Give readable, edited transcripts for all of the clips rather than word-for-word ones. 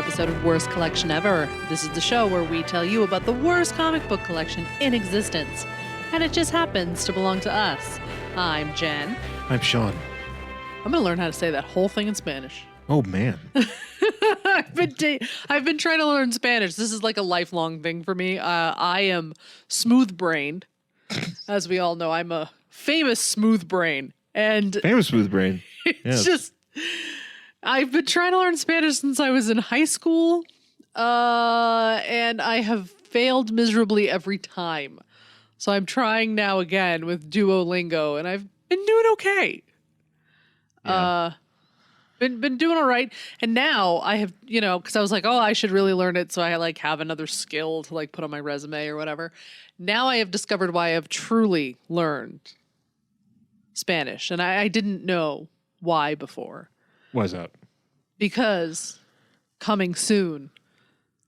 episode of Worst Collection Ever. This is the show where we tell you about the worst comic book collection in existence. And it just happens to belong to us. I'm Jen. I'm Sean. I'm going to learn how to say that whole thing in Spanish. Oh, man. I've been trying to learn Spanish. This is like a lifelong thing for me. I am smooth-brained. As we all know, I'm a famous smooth brain. Famous smooth brain. It's just... I've been trying to learn Spanish since I was in high school, and I have failed miserably every time. So I'm trying now again with Duolingo, and I've been doing okay. Yeah. Been doing all right. And now I have, because I was like, oh, I should really learn it so I like have another skill to like put on my resume or whatever. Now I have discovered why I've truly learned Spanish, and I didn't know why before. Why's that? Because coming soon,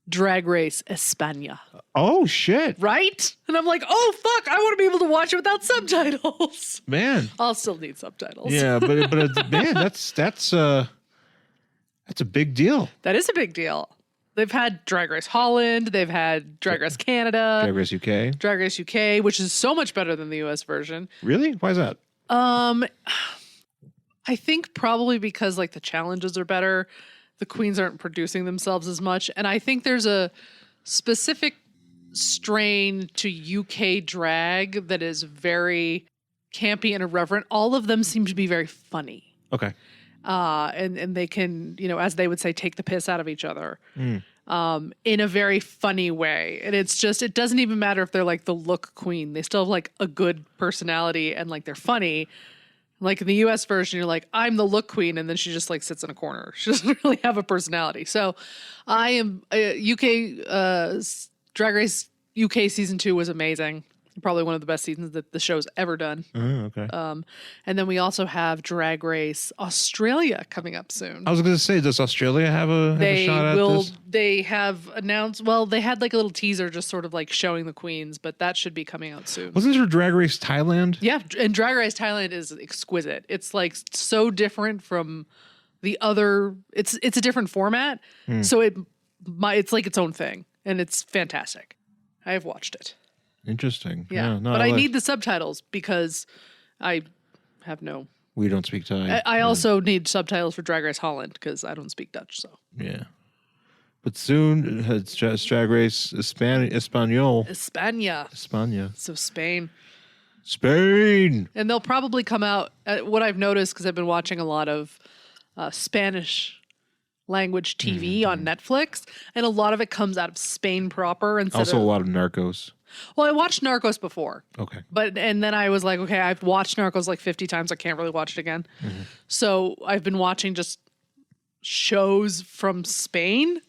Drag Race España. Oh, shit. Right? And I'm like, oh, fuck, I want to be able to watch it without subtitles. Man. I'll still need subtitles. Yeah, but man, that's a big deal. That is a big deal. They've had Drag Race Holland. They've had Drag Race Canada. Drag Race UK. Drag Race UK, which is so much better than the US version. Really? Why is that? I think probably because like the challenges are better. The queens aren't producing themselves as much. And I think there's a specific strain to UK drag that is very campy and irreverent. All of them seem to be very funny. Okay. And they can, as they would say, take the piss out of each other in a very funny way. And it's just, it doesn't even matter if they're like the look queen. They still have like a good personality and like they're funny. Like in the US version, you're like, I'm the look queen. And then she just like sits in a corner. She doesn't really have a personality. So I am UK Drag Race UK season 2 was amazing. Probably one of the best seasons that the show's ever done. Oh, okay. And then we also have Drag Race Australia coming up soon. I was going to say, does Australia have a shot at this? They have announced, well, they had like a little teaser just sort of like showing the queens, but that should be coming out soon. Wasn't there Drag Race Thailand? Yeah, and Drag Race Thailand is exquisite. It's like so different from the other, it's a different format. So it's like its own thing, and it's fantastic. I have watched it. Interesting. Yeah, no, but I need the subtitles because I have no... We don't speak Thai. I also need subtitles for Drag Race Holland because I don't speak Dutch, so... Yeah. But soon, it's Drag Race Espanol. España. So Spain. And they'll probably come out... what I've noticed, because I've been watching a lot of Spanish language TV on Netflix, and a lot of it comes out of Spain proper. Also a lot of Narcos. Well, I watched Narcos before. Okay. And then I was like, okay, I've watched Narcos like 50 times. I can't really watch it again. So I've been watching just shows from Spain,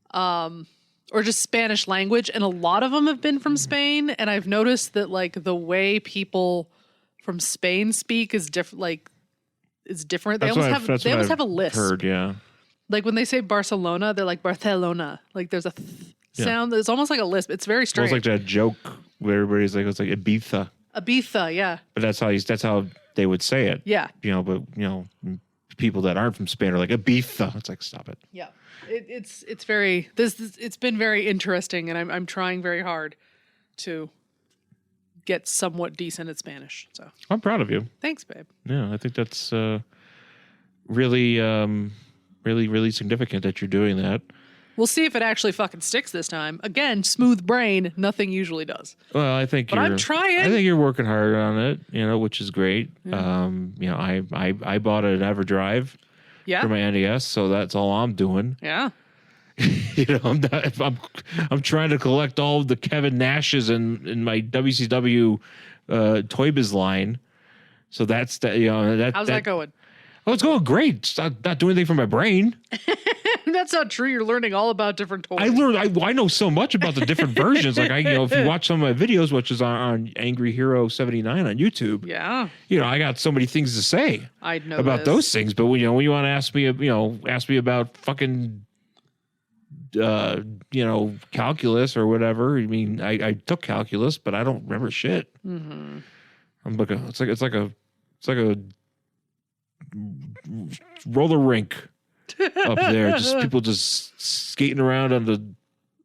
or just Spanish language. And a lot of them have been from Spain. And I've noticed that like the way people from Spain speak is different. Like it's different. They almost have a lisp. Heard, yeah. Like when they say Barcelona, they're like Barcelona. Like there's a sound. It's almost like a lisp. It's very strange. It's like that joke where everybody's like, it's like Ibiza. Ibiza, yeah. But that's how they would say it. Yeah. People that aren't from Spain are like Ibiza. It's like, stop it. Yeah. It's been very interesting, and I'm trying very hard to get somewhat decent at Spanish. So I'm proud of you. Thanks, babe. Yeah, I think that's really significant that you're doing that. We'll see if it actually fucking sticks this time. Again, smooth brain, nothing usually does. Well, I'm trying. I think you're working hard on it, which is great. Yeah. I bought an EverDrive for my NES, so that's all I'm doing. Yeah. I'm trying to collect all of the Kevin Nashes in my WCW Toy Biz line. So that's that. How's that going? Oh, it's going great. It's not doing anything for my brain. That's not true. You're learning all about different toys. I know so much about the different versions. Like if you watch some of my videos, which is on Angry Hero 79 on YouTube. Yeah. I got so many things to say about those things. But when you want to ask me about fucking calculus or whatever. I mean, I took calculus, but I don't remember shit. Mm-hmm. I'm like it's like a roller rink. up there. Just people just skating around on the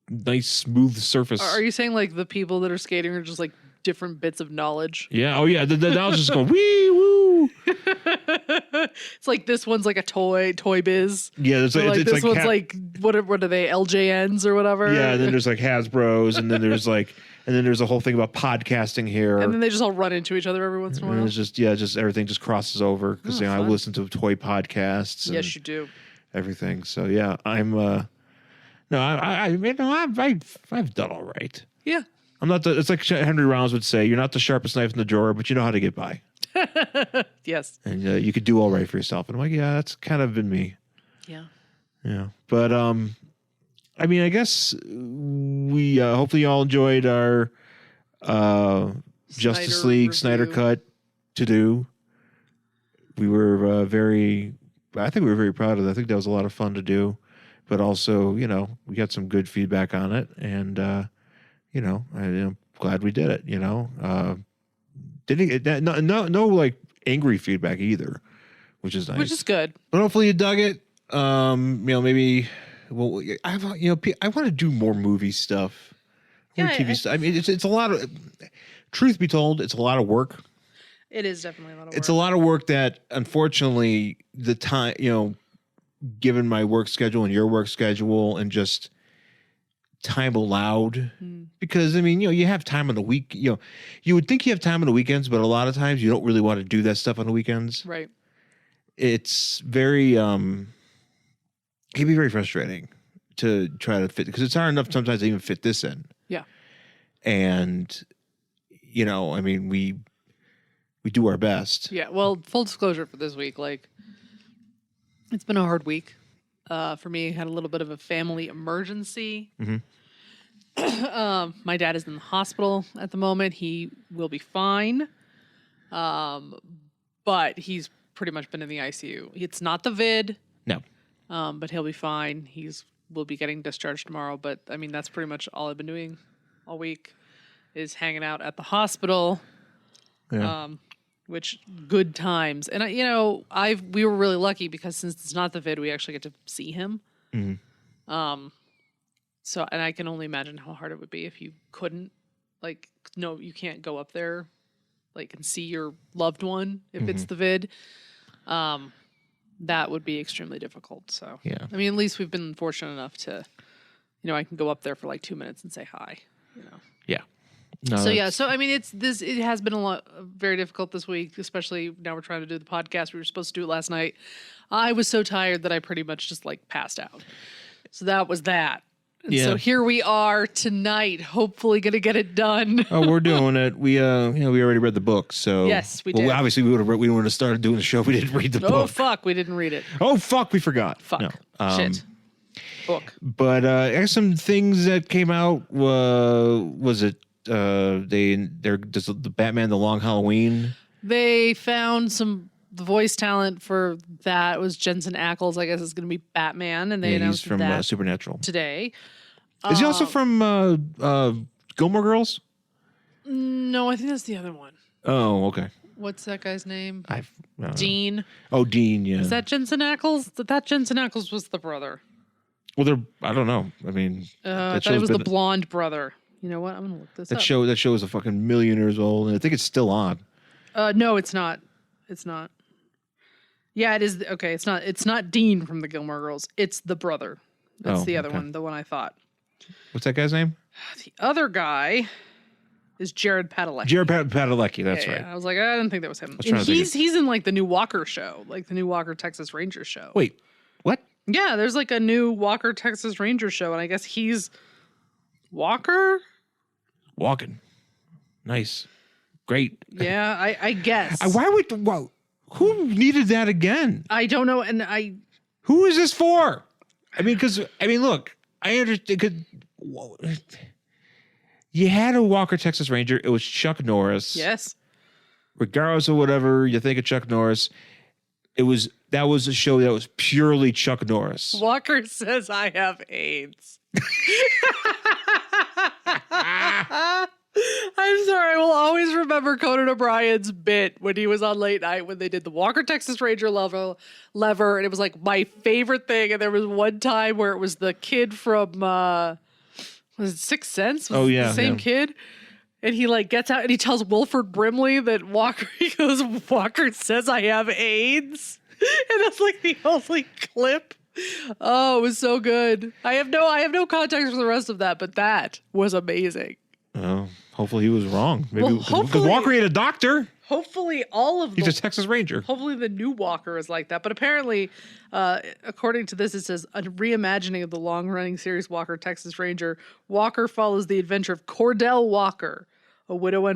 nice smooth surface. Are you saying like the people that are skating are just like different bits of knowledge? Yeah. Oh yeah. The knowledge is going wee woo. It's like this one's like a toy biz. Yeah. It's like, like it's this like one's like what are they, LJNs or whatever? Yeah. And then there's like Hasbro's, and then there's like, and then there's a whole thing about podcasting here. And then they just all run into each other every once in a while. And it's just everything just crosses over because I listen to toy podcasts. Yes, you do. Everything. So yeah, I've done all right. Yeah. I'm not it's like Henry Rollins would say, you're not the sharpest knife in the drawer, but you know how to get by. Yes. And you could do all right for yourself. And I'm like, yeah, that's kind of been me. Yeah. Yeah. But I mean, I guess we hopefully y'all enjoyed our Justice League Snyder Cut to do. We were I think we were very proud of that. I think that was a lot of fun to do. But also, we got some good feedback on it. And, I'm glad we did it, no like angry feedback either, which is nice. Which is good. But hopefully you dug it. Maybe... Well, I want to do more movie stuff, more TV stuff. I mean, it's a lot of. Truth be told, it's a lot of work. It is definitely a lot of work. It's a lot of work that, unfortunately, the time, given my work schedule and your work schedule, and just time allowed, because I mean, you have time on the week. You would think you have time on the weekends, but a lot of times you don't really want to do that stuff on the weekends. Right. It's very. It can be very frustrating to try to fit, because it's hard enough sometimes to even fit this in. Yeah. And, I mean, we do our best. Yeah. Well, full disclosure for this week, like, it's been a hard week. For me, I had a little bit of a family emergency. My dad is in the hospital at the moment. He will be fine. But he's pretty much been in the ICU. It's not the vid. No. But he'll be fine. Will be getting discharged tomorrow. But I mean, that's pretty much all I've been doing all week, is hanging out at the hospital. Yeah. Which good times. And we were really lucky because since it's not the vid, we actually get to see him. So, and I can only imagine how hard it would be if you couldn't, you can't go up there, and see your loved one if it's the vid. That would be extremely difficult. So, yeah. I mean, at least we've been fortunate enough to, I can go up there for 2 minutes and say hi, Yeah. No, so I mean, it has been very difficult this week, especially now we're trying to do the podcast. We were supposed to do it last night. I was so tired that I pretty much just passed out. So that was that. And so here we are tonight, hopefully going to get it done. Oh, we're doing it. We we already read the book, so yes, we did. Well, obviously we wouldn't have started doing the show if we didn't read the book. Oh fuck, we didn't read it. Oh fuck, we forgot. Fuck. No. Shit. Book. But there's some things that came out. Was it the Batman: The Long Halloween? They found the voice talent for that was Jensen Ackles. I guess is going to be Batman, and they announced he's from that Supernatural today. Is he also from Gilmore Girls? No, I think that's the other one. Oh, okay. What's that guy's name? Dean. Dean. Oh, Dean. Yeah. Is that Jensen Ackles? That Jensen Ackles was the brother. Well, I don't know. I mean, I thought it was the blonde brother. You know what? I'm gonna look this up. That show is a fucking million years old, and I think it's still on. No, it's not. It's not. Yeah, it is. Okay, it's not. It's not Dean from the Gilmore Girls. It's the brother. That's the other one. The one I thought. What's that guy's name? The other guy is Jared Padalecki. Jared Padalecki. That's right. Yeah. I was like, I didn't think that was him. And he's in the new Walker show, the new Walker Texas Ranger show. Wait, what? Yeah, there's a new Walker Texas Ranger show, and I guess he's Walker. Walking, nice, great. Yeah, I guess. Who needed that again? I don't know, and who is this for? I mean, look, I understand. You had a Walker Texas Ranger. It was Chuck Norris. Yes. Regardless of whatever you think of Chuck Norris, that was a show that was purely Chuck Norris. Walker says I have AIDS. I I'm sorry. I will always remember Conan O'Brien's bit when he was on late night when they did the Walker Texas Ranger lever, and it was like my favorite thing. And there was one time where it was the kid from was it Sixth Sense? Was it the same kid? And he like gets out and he tells Wilford Brimley that Walker. He goes, Walker says I have AIDS, and that's like the only clip. Oh, it was so good. I have no context for the rest of that, but that was amazing. Well, hopefully he was wrong. Maybe Well, because Walker ain't a doctor. Hopefully all of He's a Texas Ranger. Hopefully the new Walker is like that. But apparently, according to this, it says a reimagining of the long-running series Walker Texas Ranger. Walker follows the adventure of Cordell Walker, a widower.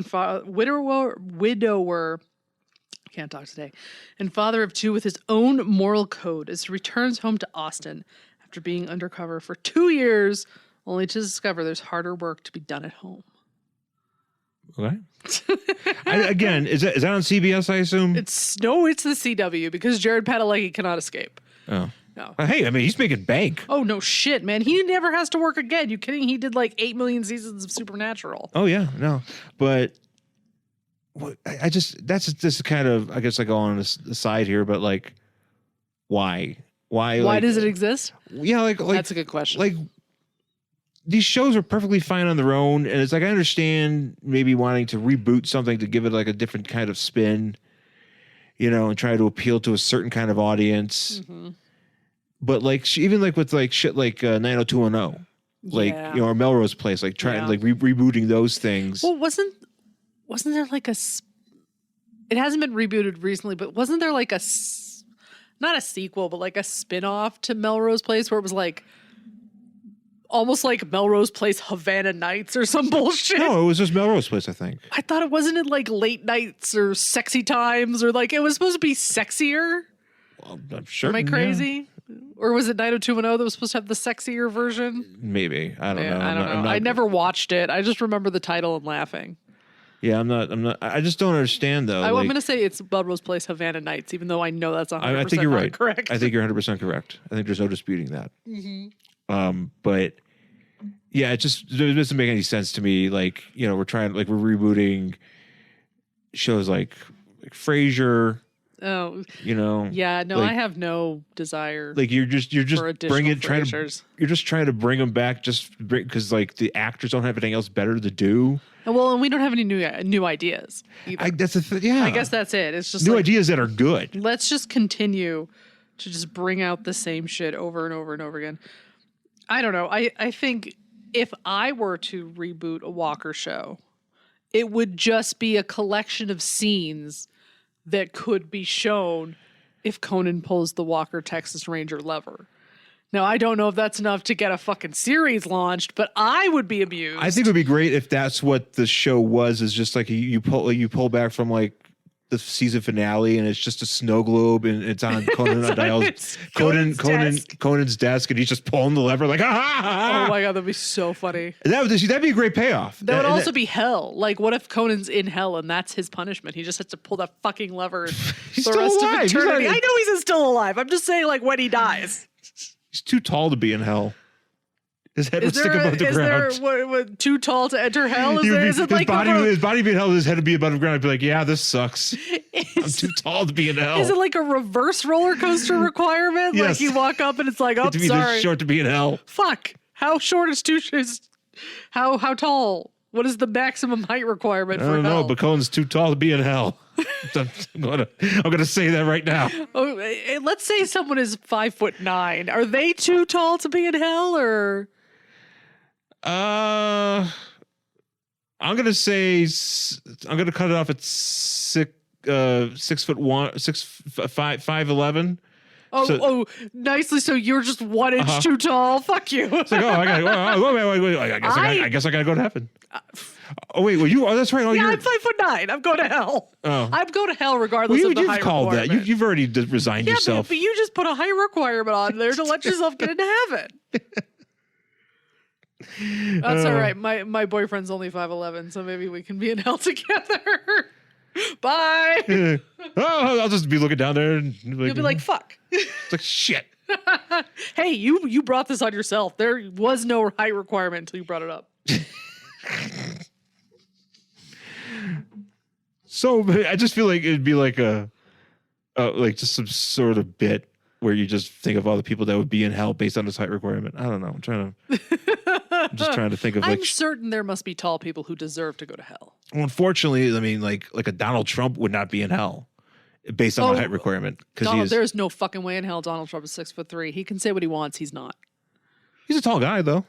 Can't talk today, and father of two with his own moral code as he returns home to Austin after being undercover for 2 years, only to discover there's harder work to be done at home. Okay. Again, is that on CBS, I assume? It's the CW because Jared Padalecki cannot escape. Oh. No. Hey, I mean, he's making bank. Oh, no shit, man. He never has to work again. You kidding? He did like 8 million seasons of Supernatural. Oh, yeah. No. But that's just kind of, I guess I go on the side here, but like, why? Why does it exist? Yeah, like that's a good question. Like, these shows are perfectly fine on their own, and it's like I understand maybe wanting to reboot something to give it like a different kind of spin, and try to appeal to a certain kind of audience. Mm-hmm. But like even like with like shit like 90210, like or Melrose Place, like trying like rebooting those things. Well, wasn't there like it hasn't been rebooted recently, but wasn't there like not a sequel, but like a spin-off to Melrose Place where it was like almost like Melrose Place Havana Nights or some bullshit? No, it was just Melrose Place, I think. I thought it wasn't like Late Nights or Sexy Times or like it was supposed to be sexier. Well, I'm sure. Am I crazy? Yeah. Or was it 90210 that was supposed to have the sexier version? Maybe. I don't know. I don't know. I never watched it. I just remember the title and laughing. Yeah, I'm not. I just don't understand though. I'm going to say it's Melrose Place Havana Nights, even though I know that's 100% I think you're right. Correct. I think you're 100% correct. I think there's no disputing that. Mm-hmm. But yeah, it doesn't make any sense to me. Like, we're rebooting shows like Frasier. Oh, yeah, no, like, I have no desire. Like you're just trying to bring them back because like the actors don't have anything else better to do. Well, and we don't have any new ideas either. That's the thing. Yeah, I guess that's it. It's just new ideas that are good. Let's just continue to just bring out the same shit over and over and over again. I don't know. I think if I were to reboot a Walker show, it would just be a collection of scenes that could be shown if Conan pulls the Walker Texas Ranger lever. Now, I don't know if that's enough to get a fucking series launched, but I would be amused. I think it would be great if that's what the show was, is just like you pull back from like the season finale and it's just a snow globe and it's on Conan's desk and he's just pulling the lever like, oh my God, that'd be so funny. That'd be a great payoff. That would also be hell. Like, what if Conan's in hell and that's his punishment? He just has to pull that fucking lever the rest of eternity. I know he's still alive. I'm just saying, like, when he dies. He's too tall to be in hell. His head would stick above the ground. Is there what, too tall to enter hell? Is it like his body being held, his head would be above the ground. I'd be like, yeah, this sucks. I'm too tall to be in hell. Is it like a reverse roller coaster requirement? Yes. Like you walk up and it's like, oh, to be sorry. this short to be in hell. Fuck. How short is how tall? What is the maximum height requirement for hell? I don't know, but Conan's too tall to be in hell. I'm gonna say that right now. Oh, let's say someone is 5'9". Are they too tall to be in hell, or? I'm gonna cut it off at 6'1", 5'11". Oh, nicely. So you're just 1 inch too tall. Fuck you. It's like, wait. I guess I gotta go to heaven. Wait. Well, you? Oh, that's right. Oh, yeah, I'm 5'9". I'm going to hell. Oh. I'm going to hell regardless of the height requirement. That. You've already resigned yourself. But you just put a height requirement on there to let yourself get into heaven. That's all right. My boyfriend's only 5'11", so maybe we can be in hell together. Bye. I'll just be looking down there and you'll be like, fuck. It's like, shit. Hey, you brought this on yourself. There was no height requirement until you brought it up. So I just feel like it'd be like like just some sort of bit where you just think of all the people that would be in hell based on this height requirement. I don't know. I'm just trying to think of like. I'm certain there must be tall people who deserve to go to hell. Well, unfortunately, I mean, like a Donald Trump would not be in hell based on the height requirement because there's no fucking way in hell Donald Trump is 6'3". He can say what he wants. He's not. He's a tall guy though.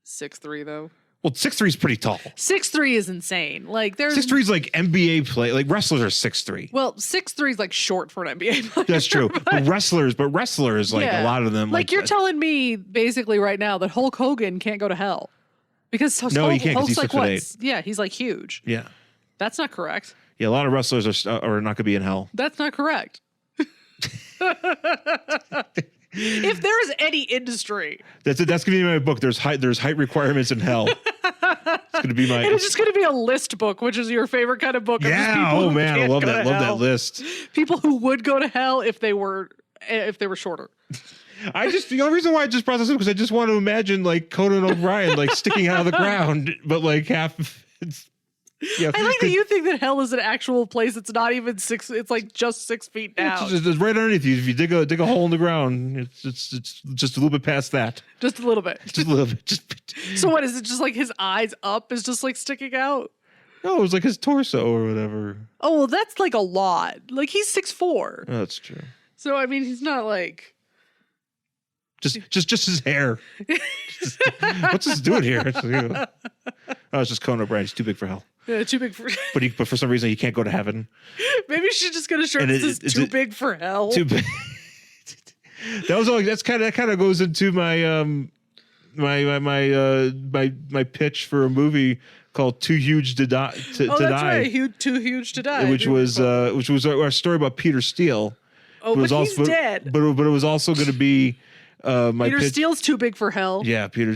6'3" though. Well, 6'3" is pretty tall. 6'3" is insane. Like there's 6'3" is like NBA play. Like wrestlers are 6'3". Well, 6'3" is like short for an NBA player. That's true. But wrestlers, like a lot of them. Like you're telling me basically right now that Hulk Hogan can't go to hell because he can't. Because he's like 6'8". Yeah, he's like huge. Yeah, that's not correct. Yeah, a lot of wrestlers are not going to be in hell. That's not correct. If there is any industry, that's going to be my book. There's height requirements in hell. It's going to be my. It's just going to be a list book, which is your favorite kind of book. Yeah. Oh man, I love that. Love that list. People who would go to hell if they were shorter. The only reason why I just brought this up because I just want to imagine like Conan O'Brien like sticking out of the ground, but like half. Yeah, I like that you think that hell is an actual place. It's not even 6. It's like just 6 feet down. It's right underneath you. If you dig a hole in the ground, it's just a little bit past that. Just a little bit. Just a little bit. So what is it? Just like his eyes up is just like sticking out? No, it was like his torso or whatever. Oh, well, that's like a lot. Like he's 6'4". Oh, that's true. So I mean, he's not like. Just his hair. What's this doing here? It's just Conan O'Brien. He's too big for hell. Yeah, too big for. But for some reason he can't go to heaven. Maybe you should just get a shirt that says "Too big for hell." Too big. That kind of goes into my my pitch for a movie called "Too Huge to Die." That's right. Too huge to die. Which was our story about Peter Steele. Oh, but he's dead. But it was also going to be. Peter Steele's too big for hell. Yeah, Peter.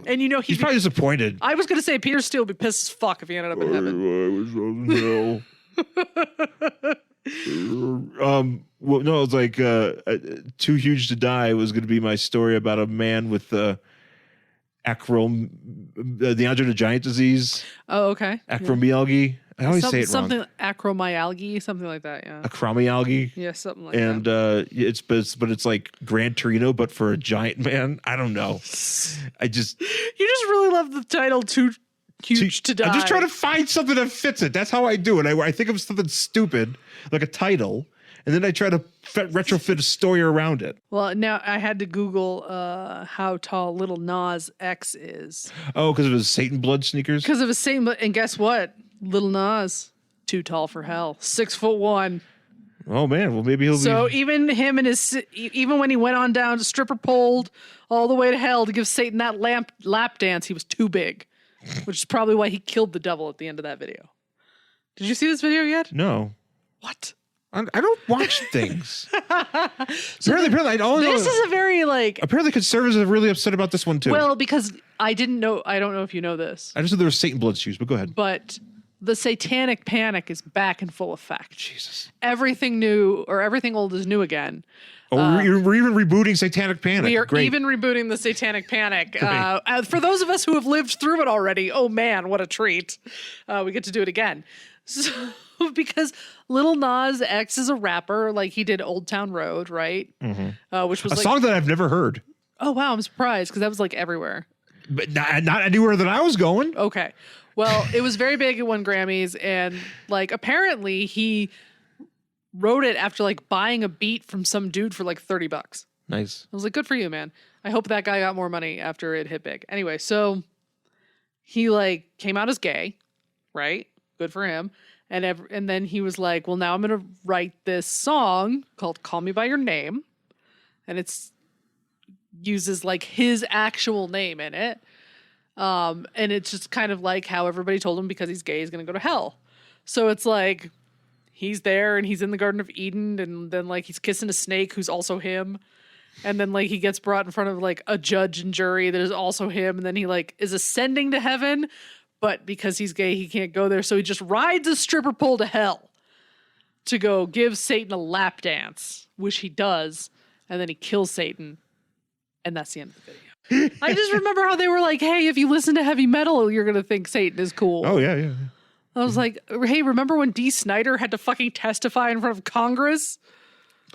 And you know he's probably disappointed. I was going to say Peter Steele would be pissed as fuck if he ended up in heaven. Well, no, it's like Too Huge to Die was going to be my story about a man with the Andre the Giant disease. Oh, okay. Acromegaly. I always say it wrong. Something acromyalgia, something like that. Yeah. Acromegaly. Yeah, something like that. And it's like Gran Torino, but for a giant man. I don't know. You just really love the title "Too Huge to Die." I'm just trying to find something that fits it. That's how I do it. I think of something stupid like a title, and then I try to retrofit a story around it. Well, now I had to Google how tall Lil Nas X is. Oh, because of his Satan blood sneakers. Because of his Satan, and guess what? Lil Nas, too tall for hell, 6'1". Oh man, well maybe he'll be. So even him and even when he went on down to stripper poled all the way to hell to give Satan that lap dance, he was too big, which is probably why he killed the devil at the end of that video. Did you see this video yet? No. What? I don't watch things. Apparently, I don't know. This is a very like. Apparently, conservatives are really upset about this one too. Well, because I didn't know. I don't know if you know this. I just knew there was Satan blood shoes, but go ahead. But the satanic panic is back in full effect. Jesus. Everything new or everything old is new again. Oh, we're even rebooting Satanic Panic. We are even rebooting the Satanic Panic. For those of us who have lived through it already, oh man, what a treat. We get to do it again. So, because Lil Nas X is a rapper, like he did Old Town Road, right? Mm-hmm. Which was a song that I've never heard. Oh, wow, I'm surprised because that was like everywhere. But not anywhere that I was going. Okay. Well, it was very big. It won Grammys, and like apparently he wrote it after like buying a beat from some dude for like $30. Nice. I was like, good for you, man. I hope that guy got more money after it hit big. Anyway, so he like came out as gay, right? Good for him. And then he was like, well, now I'm going to write this song called Call Me By Your Name. And it's uses like his actual name in it. And it's just kind of like how everybody told him because he's gay, he's going to go to hell. So it's like, he's there and he's in the Garden of Eden and then like he's kissing a snake who's also him. And then like he gets brought in front of like a judge and jury that is also him. And then he like is ascending to heaven, but because he's gay, he can't go there. So he just rides a stripper pole to hell to go give Satan a lap dance, which he does. And then he kills Satan. And that's the end of the video. I just remember how they were like, hey, if you listen to heavy metal, you're going to think Satan is cool. Oh, yeah. I was like, hey, remember when Dee Snider had to fucking testify in front of Congress?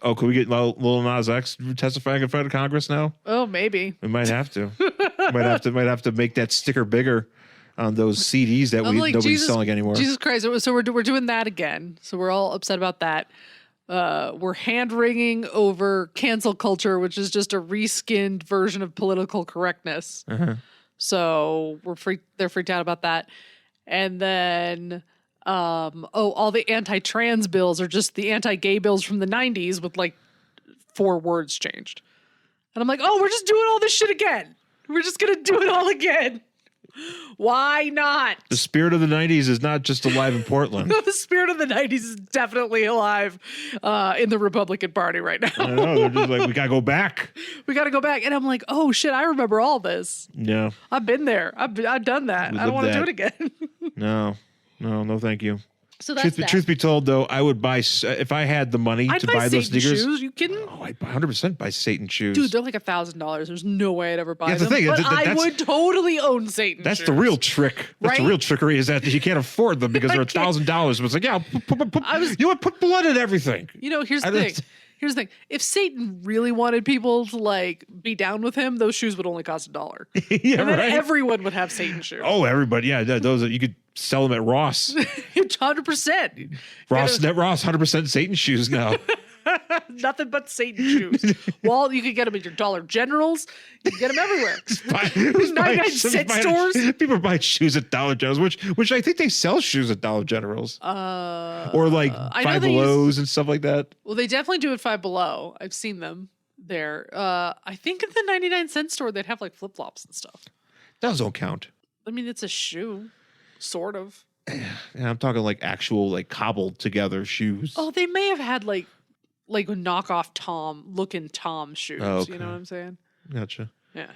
Oh, could we get Lil Nas X testifying in front of Congress now? Oh, maybe. We might have to. might have to make that sticker bigger on those CDs that nobody's selling anymore. Jesus Christ! So we're doing that again. So we're all upset about that. We're hand wringing over cancel culture, which is just a reskinned version of political correctness. So they're freaked out about that. And then, all the anti-trans bills are just the anti-gay bills from the 90s with like 4 words changed. And I'm like, oh, we're just doing all this shit again. We're just going to do it all again. Why not? The spirit of the 90s is not just alive in Portland. The spirit of the 90s is definitely alive in the Republican Party right now. I know. They're just like, we got to go back. We got to go back. And I'm like, oh, shit, I remember all this. Yeah. I've been there. I've done that. I don't want to do it again. No, thank you. So that's truth be told, though, I would buy, if I had the money to buy those sneakers. Shoes. You kidding? Oh, I'd 100% buy Satan shoes. Dude, they're like $1,000. There's no way I'd ever buy them. The thing. But I would totally own Satan That's shoes. the real trick. That's the real trickery is that you can't afford them because they're $1,000. But it's like, yeah, put blood in everything. You know, here's the thing. Here's the thing. If Satan really wanted people to like be down with him, those shoes would only cost $1. Yeah, and then everyone would have Satan shoes. Oh, everybody. Yeah, those you could sell them at Ross. 100%. Ross 100% Satan shoes now. Nothing but Satan shoes. Well, you could get them at your Dollar Generals. You can get them everywhere. 99-cent stores. People buy shoes at Dollar Generals, which I think they sell shoes at Dollar Generals. Or like Five Belows and stuff like that. Well, they definitely do at Five Below. I've seen them there. I think at the 99-cent store they'd have like flip flops and stuff. Those don't count. I mean, it's a shoe, sort of. Yeah, I'm talking like actual like cobbled together shoes. Oh, they may have had like knockoff Tom shoes. Oh, okay. You know what I'm saying? Gotcha. Yeah.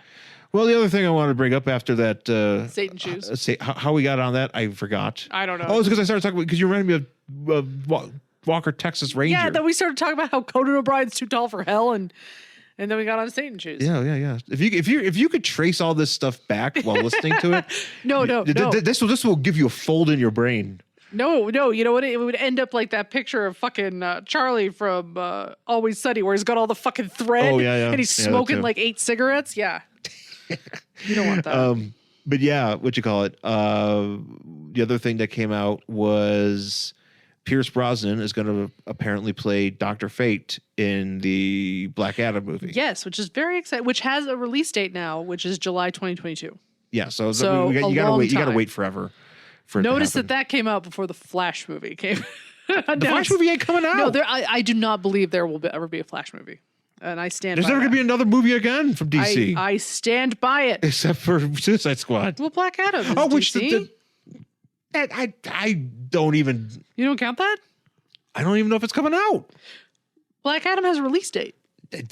Well, the other thing I wanted to bring up after that Satan shoes. How we got on that, I forgot. I don't know. Oh, it's because I started talking because you reminded me of Walker Texas Ranger. Yeah, then we started talking about how Conan O'Brien's too tall for hell, and then we got on Satan shoes. Yeah. If you could trace all this stuff back while listening to it, no. This will give you a fold in your brain. No, you know what? It would end up like that picture of fucking Charlie from Always Sunny, where he's got all the fucking thread, and he's smoking like 8 cigarettes. Yeah, you don't want that. But yeah, what you call it? The other thing that came out was Pierce Brosnan is going to apparently play Dr. Fate in the Black Adam movie. Yes, which is very exciting. Which has a release date now, which is July 2022. Yeah, so you gotta wait. You gotta wait forever. Notice that came out before the Flash movie came. The Flash movie ain't coming out. No, I do not believe there will ever be a Flash movie, and I stand. There's by never that. going to be another movie again from DC. I stand by it, except for Suicide Squad. Well, Black Adam. Is which DC. I don't even. You don't count that? I don't even know if it's coming out. Black Adam has a release date.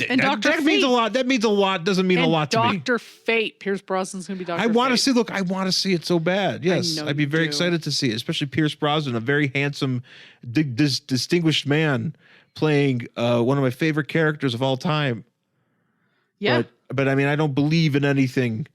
And Dr. Fate means a lot. That means a lot. Doesn't mean a lot to me. Dr. Fate. Pierce Brosnan's going to be Dr. Fate. I want to see. Look, I want to see it so bad. Yes, I'd be very excited to see it, especially Pierce Brosnan, a very handsome, distinguished man, playing one of my favorite characters of all time. Yeah, but I mean, I don't believe in anything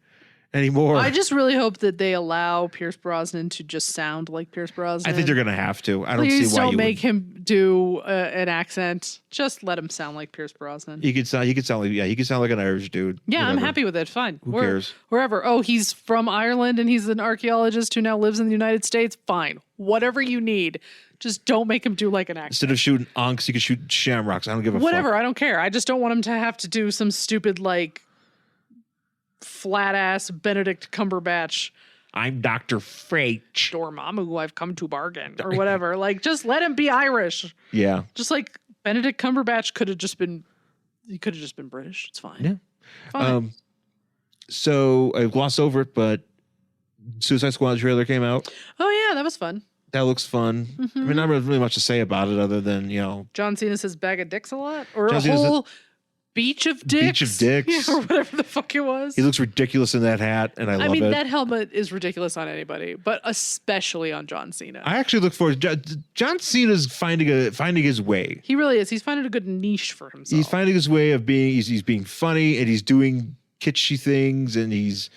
anymore. I just really hope that they allow Pierce Brosnan to just sound like Pierce Brosnan. I think they're going to have to. I don't Please see why don't make him do an accent. Just let him sound like Pierce Brosnan. He could sound like an Irish dude. Yeah, whatever. I'm happy with it. Fine. Who cares? Wherever. Oh, he's from Ireland and he's an archaeologist who now lives in the United States. Fine. Whatever you need. Just don't make him do like an accent. Instead of shooting onks, you could shoot shamrocks. I don't give a Whatever. fuck. I don't care. I just don't want him to have to do some stupid like flat ass Benedict Cumberbatch. I'm Dr. Fate. Dormammu, I've come to bargain, or whatever. Like, just let him be Irish. Yeah. Just like Benedict Cumberbatch could have just been British. It's fine. Yeah. Fine. So I glossed over it, but Suicide Squad trailer came out. Oh yeah, that was fun. That looks fun. Mm-hmm. I mean, not really much to say about it other than, John Cena says bag of dicks a lot, or John a Cena whole beach of dicks. Beach of dicks. Yeah, or whatever the fuck it was. He looks ridiculous in that hat, and I love it. I mean, that helmet is ridiculous on anybody, but especially on John Cena. I actually look forward. John Cena's finding his way. He really is. He's finding a good niche for himself. He's finding his way of being. He's being funny, and he's doing kitschy things, and he's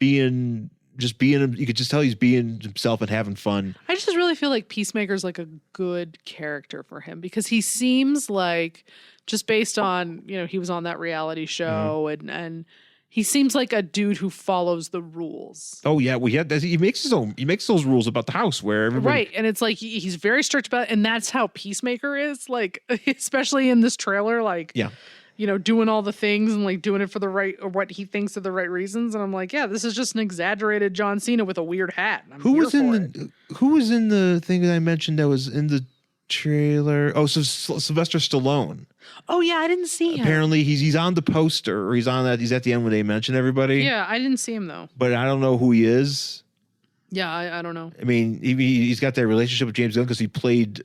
being just being, you could just tell he's being himself and having fun. I just really feel like Peacemaker's like a good character for him because he seems like, just based on, he was on that reality show and he seems like a dude who follows the rules. Oh yeah, he makes those rules about the house where everybody. Right, and it's like he's very strict about it, and that's how Peacemaker is, like, especially in this trailer, like, yeah. Doing all the things and like doing it for the right, or what he thinks are the right reasons. And I'm like, yeah, this is just an exaggerated John Cena with a weird hat. Who was in the thing that I mentioned that was in the trailer? Oh, so Sylvester Stallone. Oh yeah, I didn't see him. Apparently he's on the poster, or he's at the end when they mention everybody. Yeah, I didn't see him though. But I don't know who he is. Yeah, I don't know. I mean, he's got that relationship with James Gunn because he played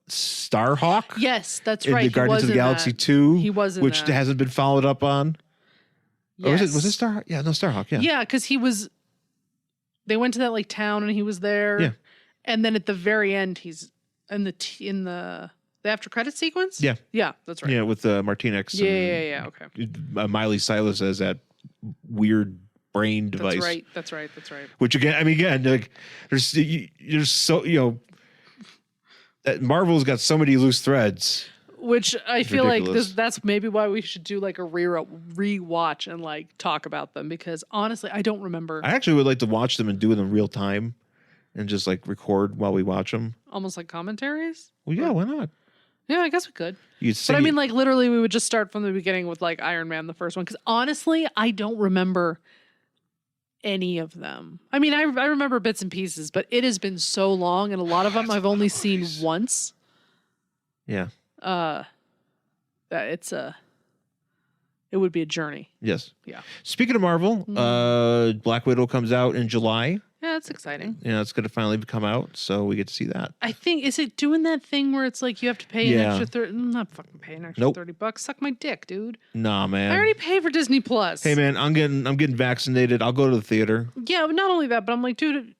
Starhawk. Yes, that's right. In the Guardians of the Galaxy 2. He was in which that. hasn't been followed up on. Yes. Or was it Starhawk? Yeah, no, Starhawk, yeah. Yeah, because they went to that like town and he was there. Yeah. And then at the very end, he's in the after credit sequence? Yeah. Yeah, that's right. Yeah, with Martinez. Yeah, okay. Miley Cyrus has that weird brain device. That's right. Which again, like there's so, Marvel's got so many loose threads. Which I feel ridiculous. like that's maybe why we should do like a rewatch and like talk about them, because honestly, I don't remember. I actually would like to watch them and do it in real time and just like record while we watch them. Almost like commentaries? Well, yeah, why not? Yeah, I guess we could. But I mean, like literally we would just start from the beginning with like Iron Man, the first one. Because honestly, I don't remember any of them. I mean, I remember bits and pieces, but it has been so long, and a lot of them I've only seen once. Yeah. That it would be a journey. Yes. Yeah. Speaking of Marvel, Black Widow comes out in July. Yeah, that's exciting. Yeah, it's going to finally come out, so we get to see that. I think, is it doing that thing where it's like you have to pay an extra 30? I'm not fucking paying an extra $30. Suck my dick, dude. Nah, man. I already pay for Disney Plus. Hey, man, I'm getting vaccinated. I'll go to the theater. Yeah, but not only that, but I'm like, dude,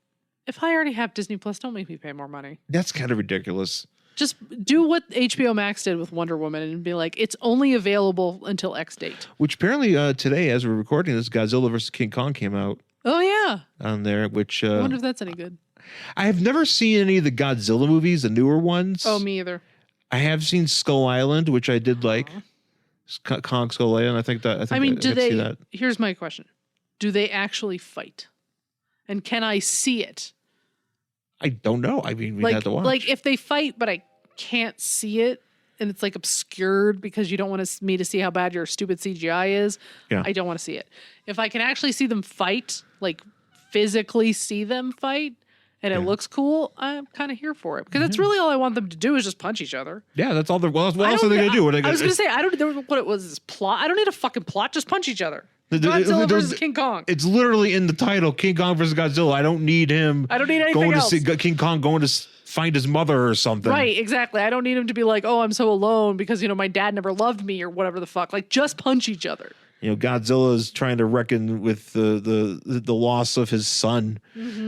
if I already have Disney Plus, don't make me pay more money. That's kind of ridiculous. Just do what HBO Max did with Wonder Woman and be like, it's only available until X date. Which apparently today, as we're recording this, Godzilla vs. King Kong came out. Oh, yeah. On there, which... I wonder if that's any good. I have never seen any of the Godzilla movies, the newer ones. Oh, me either. I have seen Skull Island, which I did like. Kong Skull Island, I think I see that. Here's my question. Do they actually fight? And can I see it? I don't know. I mean, we have to watch. Like, if they fight, but I can't see it, and it's like obscured because you don't want me to see how bad your stupid CGI is, I don't want to see it. If I can actually see them fight, like physically see them fight, and it looks cool, I'm kind of here for it. Because that's really all I want them to do is just punch each other. Yeah, that's all they're... Well, what else are they going to do? I was going to say, I don't know what it was, this plot. I don't need a fucking plot. Just punch each other. Godzilla versus King Kong. It's literally in the title, King Kong versus Godzilla. I don't need him... I don't need anything going else. to see King Kong going to find his mother or something. Right, exactly. I don't need him to be like, oh, I'm so alone because, my dad never loved me or whatever the fuck. Like, just punch each other. Godzilla is trying to reckon with the loss of his son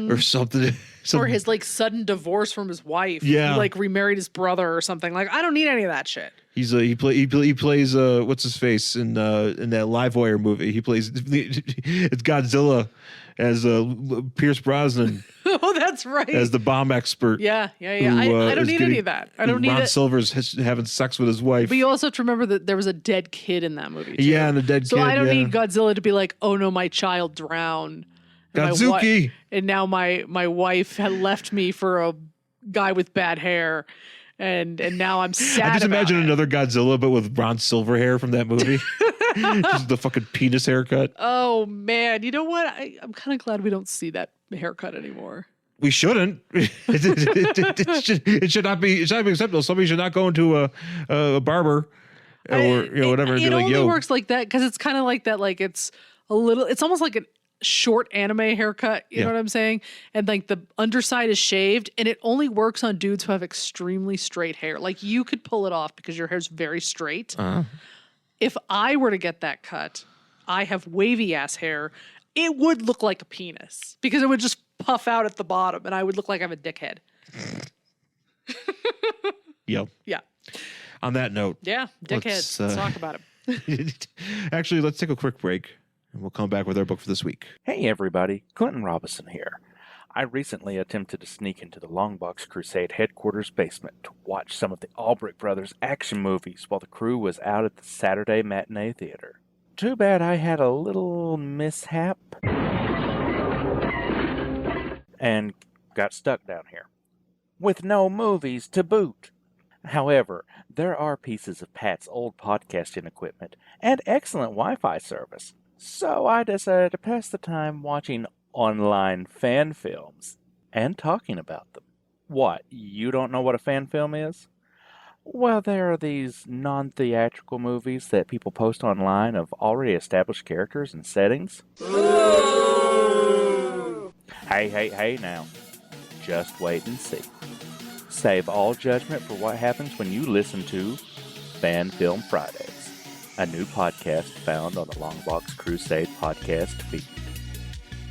or something. Or his like sudden divorce from his wife. Yeah. He like remarried his brother or something. Like, I don't need any of that shit. He plays what's his face in that Livewire movie. He plays it's Godzilla as Pierce Brosnan. Oh, that's right. As the bomb expert. Yeah. I don't need any of that. I don't need Ron Silver's having sex with his wife. But you also have to remember that there was a dead kid in that movie too. Yeah, and a dead kid. So I don't need Godzilla to be like, oh no, my child drowned. Godzuki. And now my wife had left me for a guy with bad hair. And now I'm sad. I just imagine it. another Godzilla, but with Ron Silver hair from that movie. Just the fucking penis haircut. Oh man, you know what? I'm kind of glad we don't see that haircut anymore. We shouldn't. It should not be. It should not be acceptable. Somebody should not go into a barber or whatever. It only works like that because it's kind of like that. Like it's almost like a short anime haircut. You know what I'm saying? And like the underside is shaved, and it only works on dudes who have extremely straight hair. Like you could pull it off because your hair's very straight. If I were to get that cut, I have wavy ass hair. It would look like a penis because it would just puff out at the bottom, and I would look like I have a dickhead. Yep. Yeah. On that note. Yeah, dickhead. Let's talk about it. Actually, let's take a quick break. And we'll come back with our book for this week. Hey everybody, Clinton Robinson here. I recently attempted to sneak into the Longbox Crusade headquarters basement to watch some of the Albrecht Brothers action movies while the crew was out at the Saturday matinee theater. Too bad I had a little mishap and got stuck down here, with no movies to boot. However, there are pieces of Pat's old podcasting equipment and excellent Wi-Fi service, so I decided to pass the time watching online fan films and talking about them. What, you don't know what a fan film is? Well, there are these non-theatrical movies that people post online of already established characters and settings. Ooh. Hey now. Just wait and see. Save all judgment for what happens when you listen to Fan Film Fridays, a new podcast found on the Longbox Crusade podcast feed.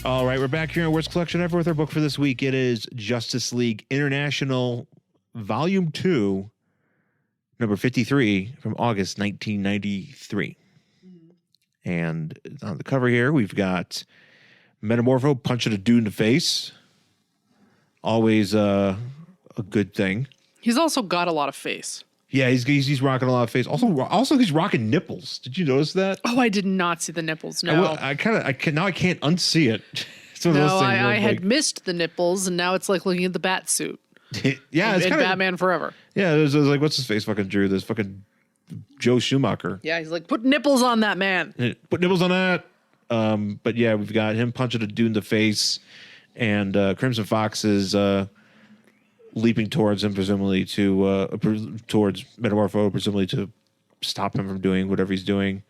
All right, we're back here in Worst Collection Ever with our book for this week. It is Justice League International, Volume 2, number 53 from August 1993. And on the cover here, we've got Metamorpho punching a dude in the face. Always a good thing. He's also got a lot of face. Yeah, he's rocking a lot of face. Also, he's rocking nipples. Did you notice that? Oh, I did not see the nipples. No, I can't unsee it. I had missed the nipples, and now it's like looking at the bat suit. Yeah, it's in Batman Forever. Yeah, it was like, what's his face? Fucking Drew. This fucking Joe Schumacher. Yeah, he's like, put nipples on that man. Put nipples on that. But yeah, we've got him punching a dude in the face, and Crimson Fox is leaping towards him, presumably towards Metamorpho, presumably to stop him from doing whatever he's doing.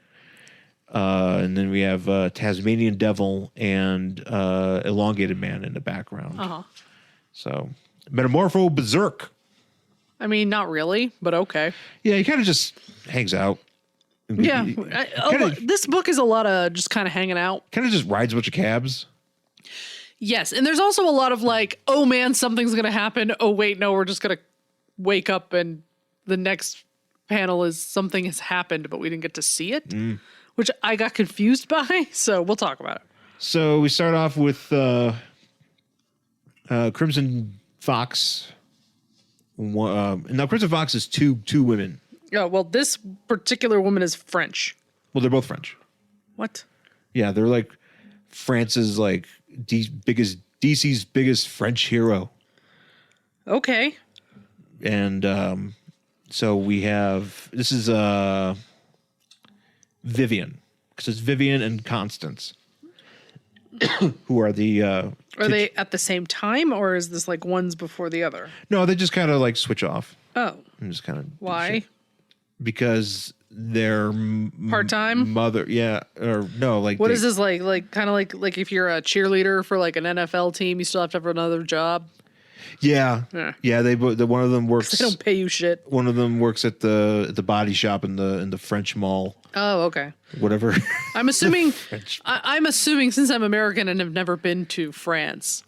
And then we have Tasmanian Devil and Elongated Man in the background. Uh-huh. So Metamorpho berserk. I mean, not really, but okay. Yeah, he kind of just hangs out. Yeah, this book is a lot of just kind of hanging out. Kind of just rides a bunch of cabs. Yes, and there's also a lot of like, oh man, something's going to happen. Oh wait, no, we're just going to wake up and the next panel is something has happened, but we didn't get to see it, which I got confused by. So we'll talk about it. So we start off with Crimson Fox. Now Crimson Fox is two women. Yeah, well, this particular woman is French. Well, they're both French. What? Yeah, they're like France's like DC's biggest French hero. Okay. And so we have this is Vivian, because it's Vivian and Constance, who are the. Are they at the same time, or is this like one's before the other? No, they just kind of like switch off. Oh, and just kind of why? Because they're part-time mother, yeah, or no, like what is this like? Like kind of like if you're a cheerleader for like an NFL team, you still have to have another job. Yeah. They one of them works. They don't pay you shit. One of them works at the body shop in the French mall. Oh, okay. Whatever. I'm assuming. I'm assuming since I'm American and have never been to France,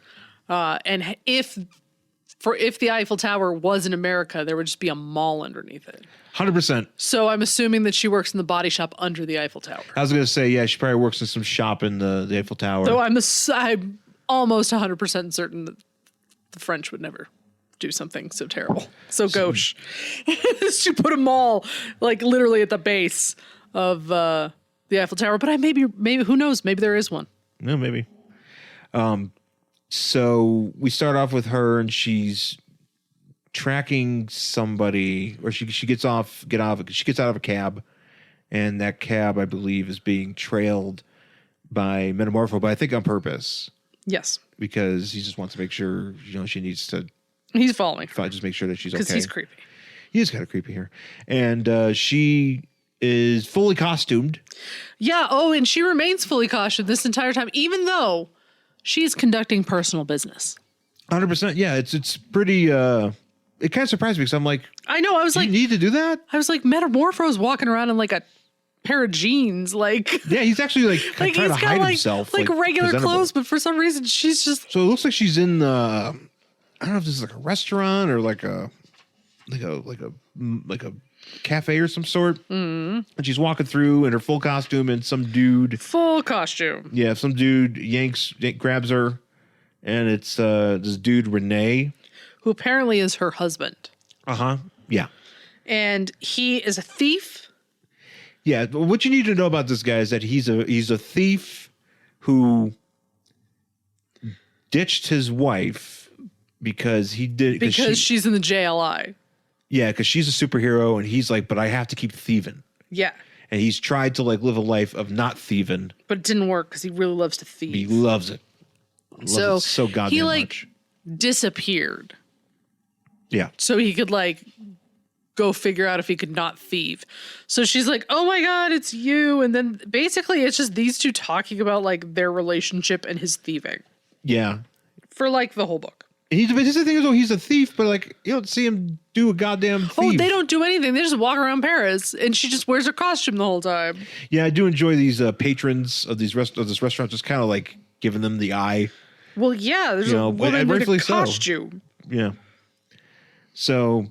and if the Eiffel Tower was in America, there would just be a mall underneath it. 100%. So I'm assuming that she works in the body shop under the Eiffel Tower. I was going to say, yeah, she probably works in some shop in the Eiffel Tower. So I'm almost 100% certain that the French would never do something so terrible, so gauche. She put a mall like literally at the base of the Eiffel Tower. But maybe who knows? Maybe there is one. No, maybe. So we start off with her, and she's tracking somebody, or she gets out of a cab, and that cab, I believe, is being trailed by Metamorpho, but I think on purpose. Yes, because he just wants to make sure she needs to. He's following her. Just make sure that she's okay. Because he's creepy. He is kind of creepy here, and she is fully costumed. Yeah. Oh, and she remains fully costumed this entire time, even though she's conducting personal business. 100%. Yeah, it's pretty. It kind of surprised me because I'm like, I know. I was like, you need to do that? I was like, Metamorpho's walking around in like a pair of jeans, like. Yeah, he's actually like trying to hide himself, like regular clothes, but for some reason she's just. So it looks like she's in the. I don't know if this is like a restaurant or like a cafe or some sort. And she's walking through in her full costume, and some dude, Full costume. some dude grabs her, and it's this dude Renee, Who apparently is her husband. Yeah. And he is a thief. Yeah, but what you need to know about this guy is that he's a thief who ditched his wife because she's in the JLI. Yeah, because she's a superhero, and he's like, but I have to keep thieving. Yeah. And he's tried to like live a life of not thieving. But it didn't work because he really loves to thieve. He loves it. So goddamn he like much. disappeared. Yeah. So he could like go figure out if he could not thieve. So she's like, oh my God, it's you. And then basically it's just these two talking about like their relationship and his thieving. Yeah. For like the whole book. But the thing is, he's a thief, but like you don't see him do a goddamn thief. Oh, they don't do anything. They just walk around Paris, and she just wears her costume the whole time. Yeah, I do enjoy these patrons of this restaurant just kind of like giving them the eye. Well, yeah, there's a woman with a costume. So. Yeah. So,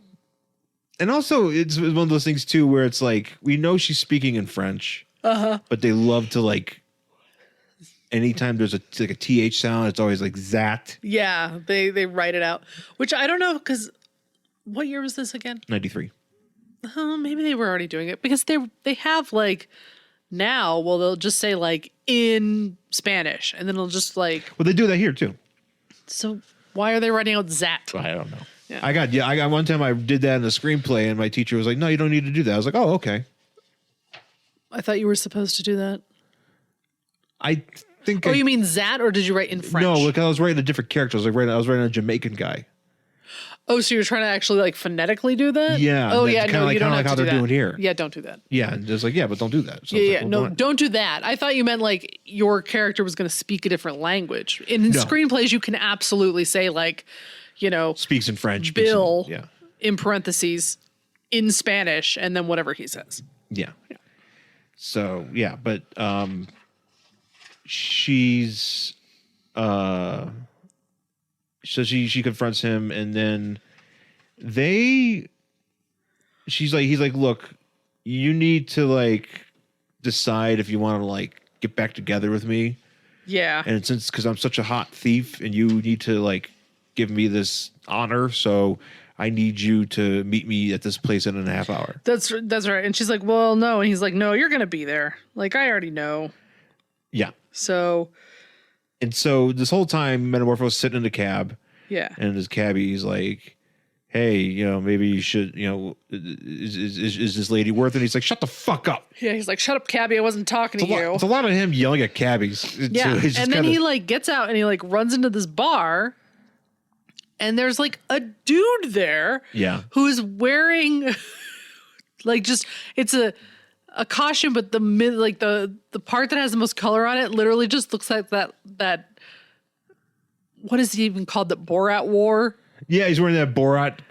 and also it's one of those things too where it's like we know she's speaking in French, but they love to like. Anytime there's a TH sound, it's always like that. Yeah, they write it out, which I don't know because what year was this again? 93. Maybe they were already doing it because they have like now. Well, they'll just say like in Spanish, and then it'll just like. Well, they do that here too. So why are they writing out Zat? I don't know. Yeah. I got one time I did that in a screenplay, and my teacher was like, "No, you don't need to do that." I was like, "Oh, okay." I thought you were supposed to do that. I think. Oh, you mean Zat, or did you write in French? No, because I was writing a different character. I was writing a Jamaican guy. Oh, so you're trying to actually like phonetically do that? Yeah. Oh, yeah. No, like, you don't have like to how do they're that. doing here. Yeah, don't do that. Yeah, and just like but don't do that. So Yeah, like, yeah. well, No, why? don't do that. I thought you meant like your character was going to speak a different language. In No. screenplays, you can absolutely say like, speaks in French. Bill, Yeah. in parentheses, in Spanish, and then whatever he says. Yeah. So yeah, but she's so she confronts him, and then he's like, look, you need to like decide if you want to like get back together with me. Yeah. And since because I'm such a hot thief, and you need to like give me this honor, so I need you to meet me at this place in a half hour. That's right. And she's like, well, no. And he's like, no, you're going to be there. Like, I already know. Yeah. So this whole time, Metamorpho's sitting in the cab. Yeah. And his cabbie's like, hey, maybe you should, is this lady worth it? And he's like, shut the fuck up. Yeah, he's like, shut up, cabbie. I wasn't talking to you. It's a lot of him yelling at cabbies. Yeah. And then he like gets out and he like runs into this bar. And there's like a dude there. Yeah. Who's wearing like just it's a costume, but the part that has the most color on it literally just looks like that what is he even called that Borat wore? Yeah, he's wearing that Borat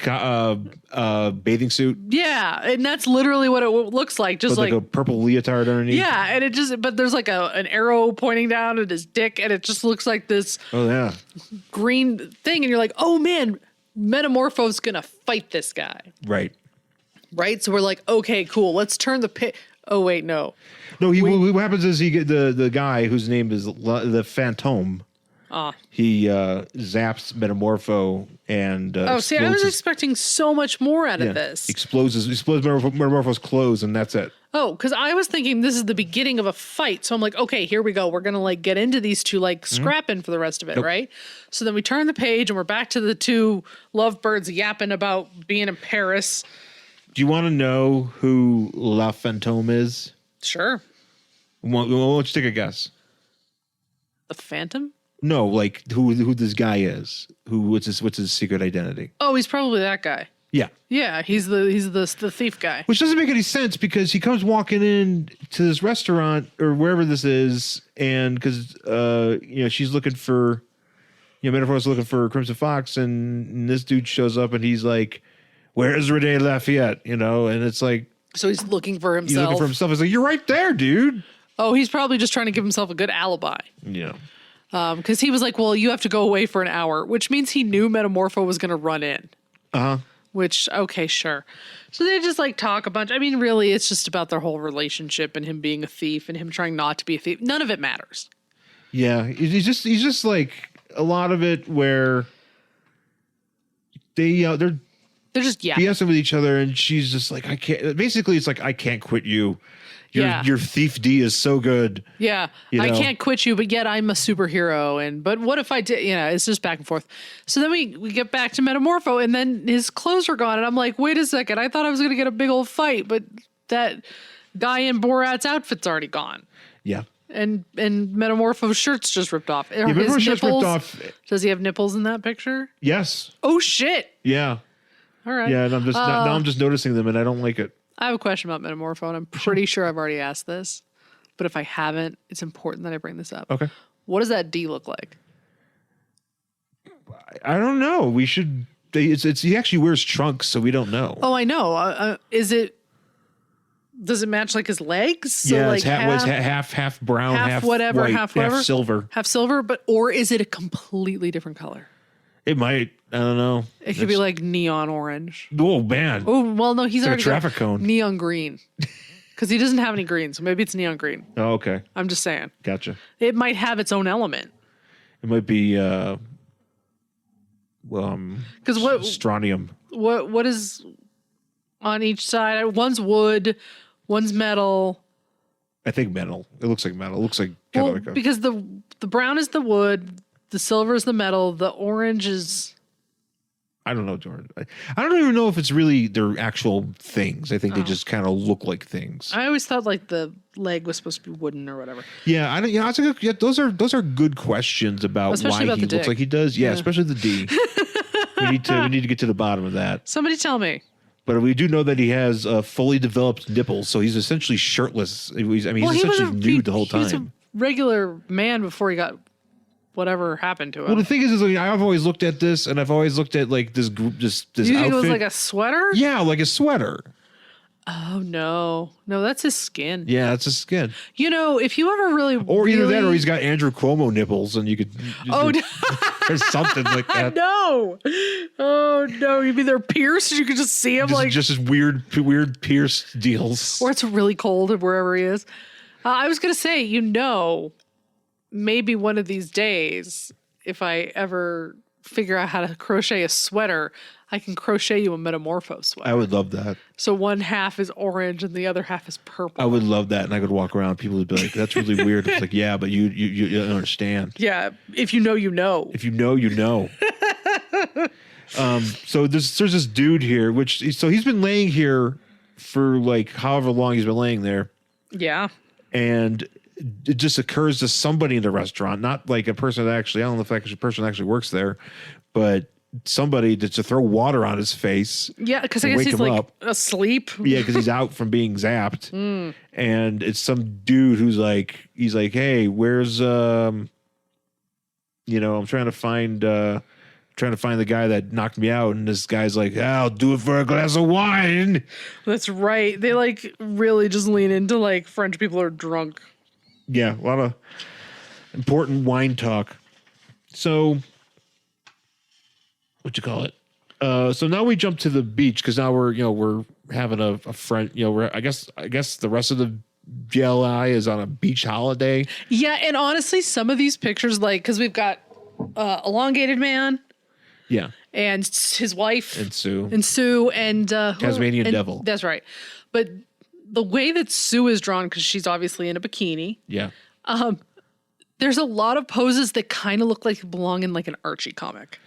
bathing suit. Yeah, and that's literally what it looks like. Just like a purple leotard underneath. Yeah, and but there's like an arrow pointing down at his dick, and it just looks like this green thing, and you're like, oh man, Metamorpho's gonna fight this guy. Right. So we're like, okay, cool. Let's turn the pit. Oh wait, no. No, what happens is he get the guy whose name is the Phantom. He zaps Metamorpho and I was expecting so much more out of this. Explodes Metamorpho's clothes, and that's it. Oh, because I was thinking this is the beginning of a fight. So I'm like, okay, here we go. We're gonna like get into these two like scrapping for the rest of it, right? So then we turn the page and we're back to the two lovebirds yapping about being in Paris. Do you want to know who La Fantôme is? Sure. Why don't you take a guess? The Phantom? No, like who this guy is. What's his secret identity? Oh, he's probably that guy. Yeah. Yeah, he's the thief guy. Which doesn't make any sense because he comes walking in to this restaurant or wherever this is, and because she's looking for Metamorpho's looking for Crimson Fox, and this dude shows up and he's like, where's Rene Lafayette? And it's like, so he's looking for himself. He's looking for himself. It's like, you're right there, dude. Oh, he's probably just trying to give himself a good alibi. Yeah. Because he was like, well, you have to go away for an hour, which means he knew Metamorpho was going to run in. Uh-huh. which, okay, sure. So they just like talk a bunch. I mean, really, it's just about their whole relationship and him being a thief and him trying not to be a thief. None of it matters. Yeah. He's just like a lot of it where they're just BSing with each other, and she's just like, I can't. Basically, it's like, I can't quit you. Your thief D is so good. Yeah. I can't quit you, but yet I'm a superhero. But what if I did? It's just back and forth. So then we get back to Metamorpho, and then his clothes are gone. And I'm like, wait a second. I thought I was going to get a big old fight, but that guy in Borat's outfit's already gone. Yeah. And Metamorpho's shirt's just ripped off. Yeah, Metamorpho's shirt's ripped off. Does he have nipples in that picture? Yes. Oh, shit. Yeah. All right. Yeah, and now I'm just noticing them, and I don't like it. I have a question about Metamorpho, and I'm pretty sure I've already asked this. But if I haven't, it's important that I bring this up. Okay. What does that D look like? I don't know. We should. He actually wears trunks, so we don't know. Oh, I know. Does it match like his legs? So yeah, like it's half brown, half whatever, white, half whatever, half silver. Half silver, or is it a completely different color? It might. I don't know. It could be like neon orange. Oh man. Oh well, no, he's already a traffic cone. Neon green, because he doesn't have any green, so maybe it's neon green. Oh, okay. I'm just saying. Gotcha. It might have its own element. It might be because strontium. What is on each side? One's wood, one's metal. I think metal. It looks like metal. It looks like because the brown is the wood, the silver is the metal, the orange is. I don't know, Jordan. I don't even know if it's really their actual things. I think they just kind of look like things. I always thought like the leg was supposed to be wooden or whatever. Yeah, I don't. Yeah, those are good questions about especially why about he looks like he does. Yeah, especially the D. we need to get to the bottom of that. Somebody tell me. But we do know that he has fully developed nipples, so he's essentially shirtless. He's essentially nude the whole time. He was a regular man before he got whatever happened to him. Well, the thing is I've always looked at this, and I've always looked at like this group, this you think outfit. It was like a sweater? Yeah, like a sweater. Oh no, that's his skin. Yeah, that's his skin. If you ever or either that, or he's got Andrew Cuomo nipples, and you could. Or something like that. No, oh no, you mean they're pierced? You could just see him just weird pierced deals. Or it's really cold wherever he is. I was gonna say, maybe one of these days, if I ever figure out how to crochet a sweater, I can crochet you a Metamorpho sweater. I would love that. So one half is orange and the other half is purple. I would love that, and I could walk around. People would be like, "That's really weird." It's like, yeah, but you don't understand. Yeah, if you know, you know. If you know, you know. So there's this dude here, so he's been laying here for like however long he's been laying there. Yeah. And it just occurs to somebody in the restaurant, not like a person that actually, I don't know if that person actually works there, but somebody to throw water on his face. Yeah, because I guess he's like asleep. Yeah, because he's out from being zapped. And it's some dude he's like, hey, where's I'm trying to find the guy that knocked me out, and this guy's like, I'll do it for a glass of wine. That's right. They like really just lean into like French people are drunk. Yeah, a lot of important wine talk. So what you call it? So now we jump to the beach because now we're having a friend. I guess the rest of the GLI is on a beach holiday. Yeah, and honestly, some of these pictures, like, because we've got Elongated Man. Yeah. And his wife. And Sue. And Tasmanian Devil. That's right. But the way that Sue is drawn, because she's obviously in a bikini. Yeah. There's a lot of poses that kind of look like belong in like an Archie comic.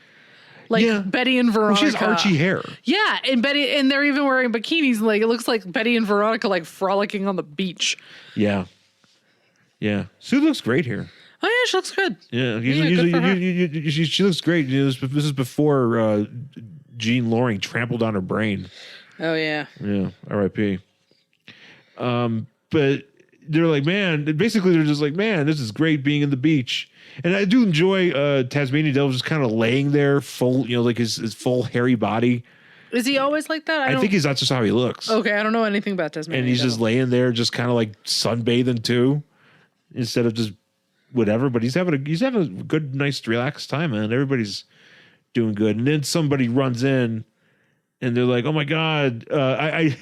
Like Betty and Veronica. Well, she has Archie hair. Yeah, and they're even wearing bikinis. Like it looks like Betty and Veronica like frolicking on the beach. Yeah. Yeah. Sue looks great here. Oh yeah, she looks good. Yeah, she looks great. This is before Jean Loring trampled on her brain. Oh yeah. Yeah. R.I.P. But they're like, man. Basically, they're just like, man, this is great being in the beach. And I do enjoy Tasmanian Devil just kind of laying there, full, like his full hairy body. Is he always like that? I think that's just how he looks. Okay, I don't know anything about Tasmanian. And he's just laying there, just kind of like sunbathing too, instead of just whatever. But he's having a good, nice, relaxed time, man. Everybody's doing good. And then somebody runs in and they're like, "Oh my god, I."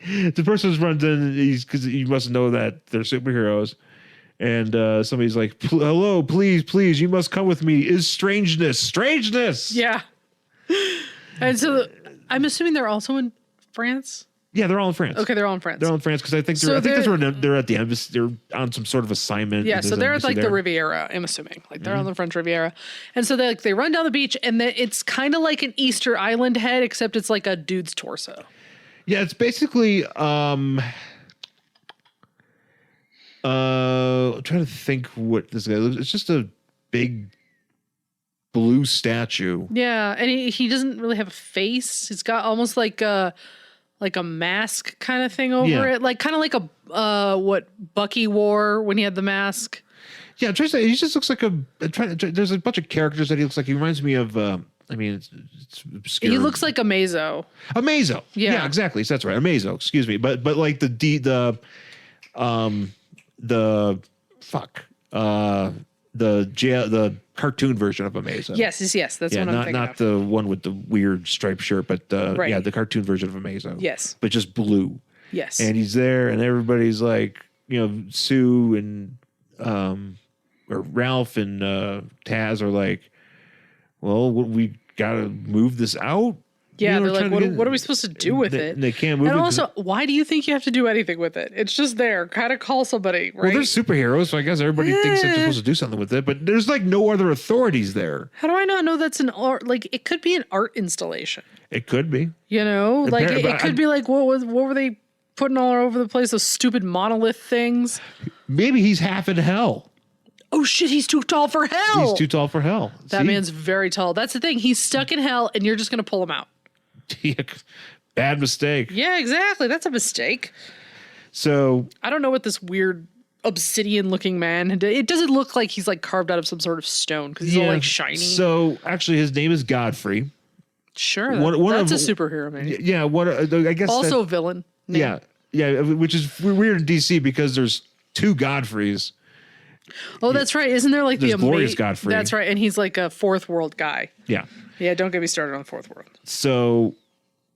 The person who runs in, because you must know that they're superheroes, and somebody's like, "Hello, please, you must come with me. Is strangeness?" Yeah. And so I'm assuming they're also in France. Yeah, they're all in France. Okay, they're all in France. They're all in France because I think they're at the embassy. They're on some sort of assignment. Yeah, so they're at like the Riviera. I'm assuming like they're on the French Riviera, and so they run down the beach, and it's kind of like an Easter Island head, except it's like a dude's torso. Yeah, it's basically. I'm trying to think what this guy looks. It's just a big blue statue. Yeah, and he doesn't really have a face. It's got almost like a mask kind of thing over it, like kind of like a what Bucky wore when he had the mask. Yeah, I'm trying to say, he just looks like there's a bunch of characters that he looks like. He reminds me of. I mean, it's obscure. He looks like a Mazo. A Mazo. Yeah, exactly. So that's right. A Mazo. Excuse me. But like the cartoon version of a Mazo. Yes. That's what I'm thinking not of. the one with the weird striped shirt, but the cartoon version of a Mazo. Yes. But just blue. Yes. And he's there, and everybody's like, Sue and or Ralph and Taz are like, well, we gotta move this out. Yeah, they're like, what are we supposed to do with it? And they can't move it. And also, why do you think you have to do anything with it? It's just there. Kind of call somebody, right? Well, they're superheroes, so I guess everybody thinks that they're supposed to do something with it, but there's like no other authorities there. How do I not know that's an art? Like, it could be an art installation. It could be. Like, it could be like, what were they putting all over the place? Those stupid monolith things? Maybe he's half in hell. Oh shit, he's too tall for hell. He's too tall for hell. That man's very tall. That's the thing. He's stuck in hell, and you're just going to pull him out. Bad mistake. Yeah, exactly. That's a mistake. So I don't know what this weird obsidian-looking man. It doesn't look like he's like carved out of some sort of stone because he's all like shiny. So actually, his name is Godfrey. Sure, that's a superhero name. Yeah, I guess also a villain. Name. Yeah, which is weird in DC because there's two Godfreys. Oh, that's right. Isn't there like the glorious Godfrey? That's right, and he's like a fourth world guy. Yeah. Yeah, don't get me started on fourth world. So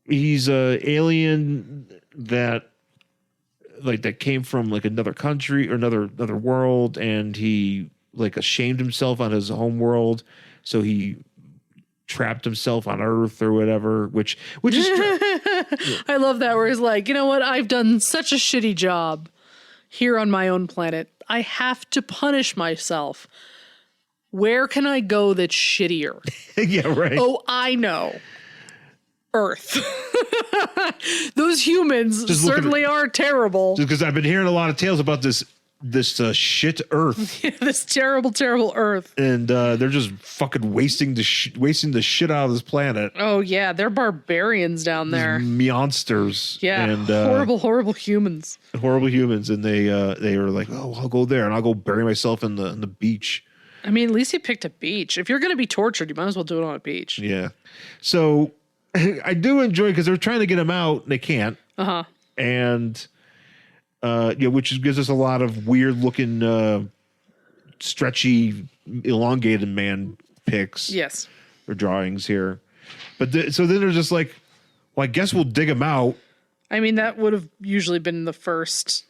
he's a alien that came from like another country or another world, and he like ashamed himself on his home world, so he trapped himself on Earth or whatever, which is I love that, where he's like, you know what, I've done such a shitty job here on my own planet. I have to punish myself. Where can I go that's shittier? Yeah, right. Oh, I know. Earth. Those humans certainly are terrible. Just because I've been hearing a lot of tales about this shit Earth. This terrible, terrible Earth. And they're just fucking wasting the shit out of this planet. Oh, yeah. They're barbarians down there. Monsters. Yeah. And, horrible humans. Horrible humans. And they were like, oh, I'll go there and I'll go bury myself in the beach. I mean, at least he picked a beach. If you're going to be tortured, you might as well do it on a beach. Yeah. So I do enjoy, because they're trying to get him out and they can't. Uh-huh. And which gives us a lot of weird looking stretchy elongated man pics. Yes. Or drawings here. But so then they're just like, well, I guess we'll dig him out. I mean, that would have usually been the first.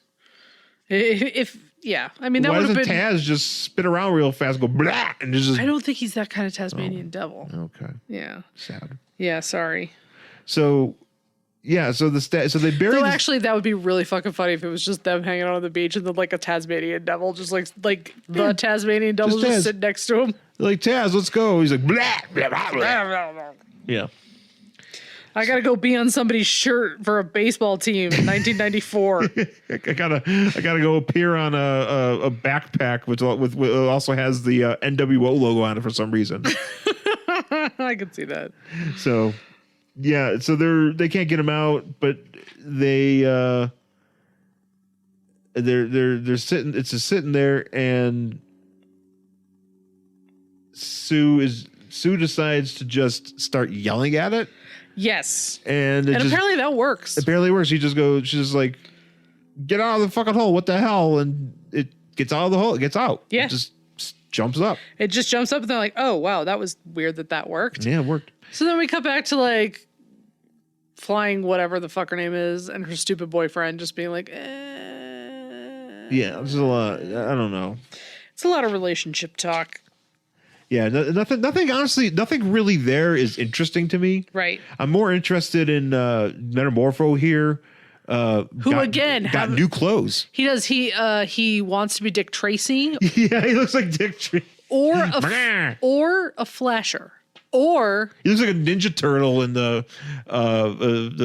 Yeah, I mean, that would have been. Why doesn't Taz just spin around real fast, go blah, and just? I don't think he's that kind of Tasmanian devil. Okay. Yeah. Sad. Yeah. Sorry. So, yeah. So they bury. So actually, that would be really fucking funny if it was just them hanging out on the beach and then like a Tasmanian devil, just like the Tasmanian devil just sitting next to him. They're like, Taz, let's go. He's like, blah, blah, blah, blah. Yeah. I gotta go be on somebody's shirt for a baseball team in 1994. I gotta go appear on a backpack which also has the NWO logo on it for some reason. I can see that. So yeah, so they can't get him out, but they're sitting. It's just sitting there, and Sue decides to just start yelling at it. Yes. And apparently that works. Apparently works. She's just like, get out of the fucking hole. What the hell? And it gets out of the hole. It gets out. Yeah. It just jumps up. It just jumps up and they're like, oh, wow, that was weird that worked. Yeah, it worked. So then we cut back to like flying whatever the fuck her name is, and her stupid boyfriend just being like, Yeah, there's a lot. I don't know. It's a lot of relationship talk. Yeah, nothing. Honestly, nothing really there is interesting to me. Right. I'm more interested in Metamorpho here. Who got new clothes. He does. He wants to be Dick Tracy. Yeah, he looks like Dick Tracy. Or a Flasher. Or he looks like a Ninja Turtle in the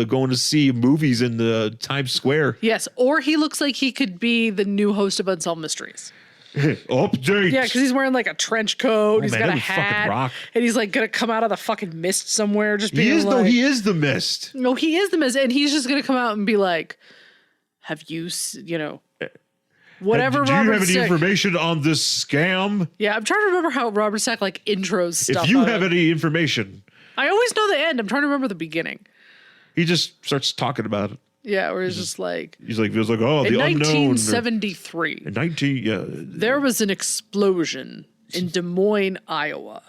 going to see movies in the Times Square. Yes, or he looks like he could be the new host of Unsolved Mysteries. Update. Yeah, because he's wearing like a trench coat. He's man, got a that would fucking hat, rock. and he's like gonna come out of the fucking mist somewhere. Just being He is the mist. No, he is the mist, and he's just gonna come out and be like, "Have you, whatever?" Do you Robert have any Stack. information on this scam? Yeah, I'm trying to remember how Robert Stack like intros stuff. If you have any information, I always know the end. I'm trying to remember the beginning. he just starts talking about it. Yeah, where he's just like, feels like, oh, the in unknown. 1973, Yeah. there was an explosion in Des Moines, Iowa.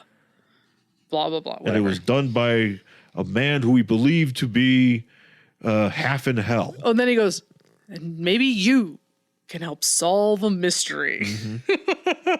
Blah blah blah. And it was done by a man who we believe to be half in hell. Oh, and then he goes, and maybe you can help solve a mystery. Mm-hmm.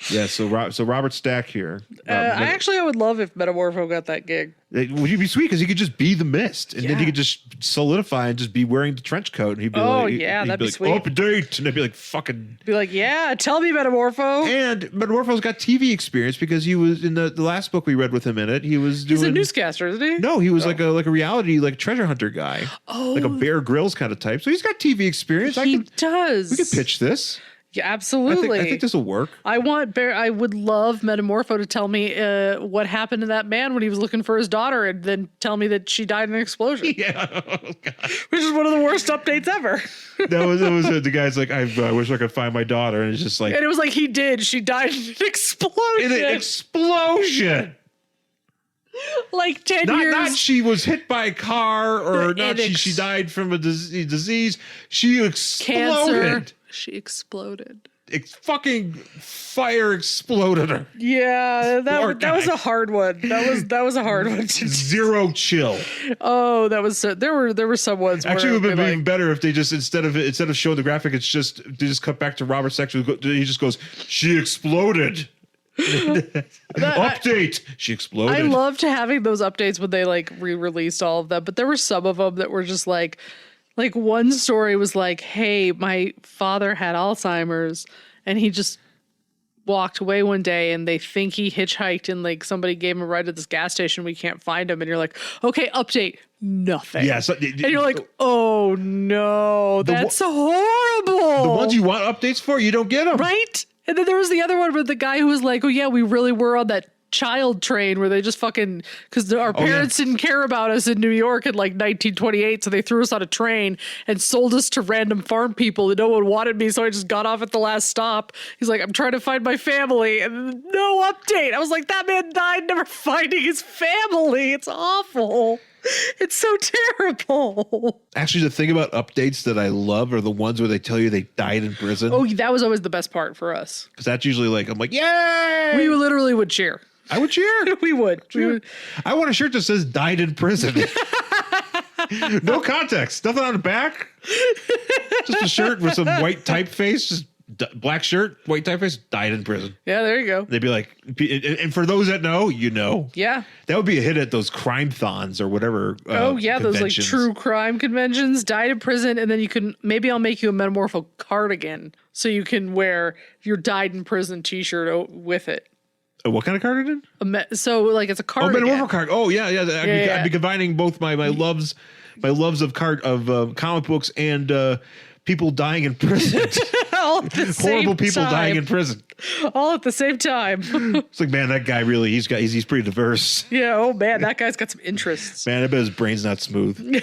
Yeah, so Robert Stack here. I would love if Metamorpho got that gig. Would you be sweet because he could just be the mist, and then he could just solidify and just be wearing the trench coat, and he'd be Oh, like, yeah, that'd be like, sweet. Update, and they'd be like, fucking. Be like, yeah, tell me, Metamorpho. And Metamorpho's got TV experience because he was in the last book we read with him in it. He was doing. He's a newscaster, isn't he? No, he was like a reality treasure hunter guy. Oh, like a Bear Grylls kind of type. So he's got TV experience. He does. We could pitch this. Yeah, absolutely. I think this will work. I would love Metamorpho to tell me what happened to that man when he was looking for his daughter, and then tell me that she died in an explosion. Yeah, oh, God. Which is one of the worst updates ever. That was the guy's like, I wish I could find my daughter, and it's just like, and it was like he did. She died in an explosion. in an explosion. Like 10 years. Not she was hit by a car, or not she died from a disease. She exploded. Cancer. She exploded. Fucking fire exploded her. Yeah, that was a hard one. That was a hard one. Zero chill. Oh, that was there were some ones. Actually, it would have been like, even better if they just instead of showing the graphic, they just cut back to Robert Section. He just goes, she exploded. Update. She exploded. I loved having those updates when they like re-released all of them, but there were some of them that were just like one story was like, hey, my father had Alzheimer's and he just walked away one day and they think he hitchhiked and like somebody gave him a ride to this gas station. We can't find him. And you're like, okay, update. Nothing. Yeah, so, and you're like, oh no, that's horrible. The ones you want updates for, you don't get them. Right? And then there was the other one with the guy who was like, oh yeah, we really were on that child train where they just fucking, because our parents didn't care about us in New York in like 1928, so they threw us on a train and sold us to random farm people and no one wanted me, so I just got off at the last stop. He's like, I'm trying to find my family, and no update. I was like, that man died never finding his family. It's awful. It's so terrible. Actually, the thing about updates that I love are the ones where they tell you they died in prison. Oh, that was always the best part for us. Because that's usually like, I'm like, yay! We literally would cheer. I would cheer. We would. I want a shirt that says died in prison. No context. Nothing on the back. Just a shirt with some white typeface. Just black shirt, white typeface, died in prison. Yeah, there you go. They'd be like, and for those that know, you know. Yeah. That would be a hit at those crime-thons or whatever. Those like true crime conventions, died in prison, and then you can, maybe I'll make you a Metamorpho cardigan so you can wear your died in prison t-shirt with it. What kind of cardigan? So like it's a cardigan. Oh, Metamorpho card. Oh yeah. I'd be combining both my loves of comic books and people dying in prison. All at the same Horrible people time. dying in prison. All at the same time. It's like, man, that guy really he's pretty diverse. Yeah. Oh man, that guy's got some interests. Man, I bet his brain's not smooth.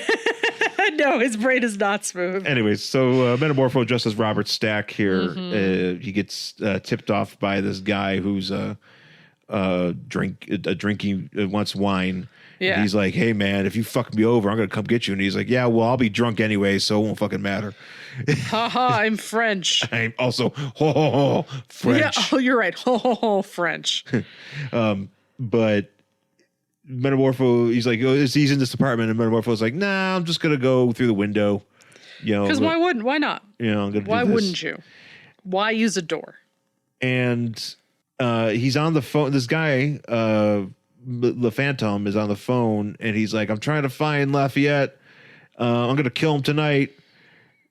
No, his brain is not smooth. Anyways, so Metamorpho, just as Robert Stack here, he gets tipped off by this guy who's drinking wants wine. Yeah. And he's like, hey man, if you fuck me over, I'm gonna come get you. And he's like, yeah, well, I'll be drunk anyway, so it won't fucking matter. Haha, I'm French. I'm also French. Yeah, oh, you're right. French. But Metamorpho, he's like, he's in this apartment, and Metamorpho's like, nah, I'm just gonna go through the window. Because why wouldn't? Why not? I'm gonna. Why wouldn't you? Why use a door? And he's on the phone. This guy, the Phantom, is on the phone, and he's like, I'm trying to find Lafayette. I'm gonna kill him tonight.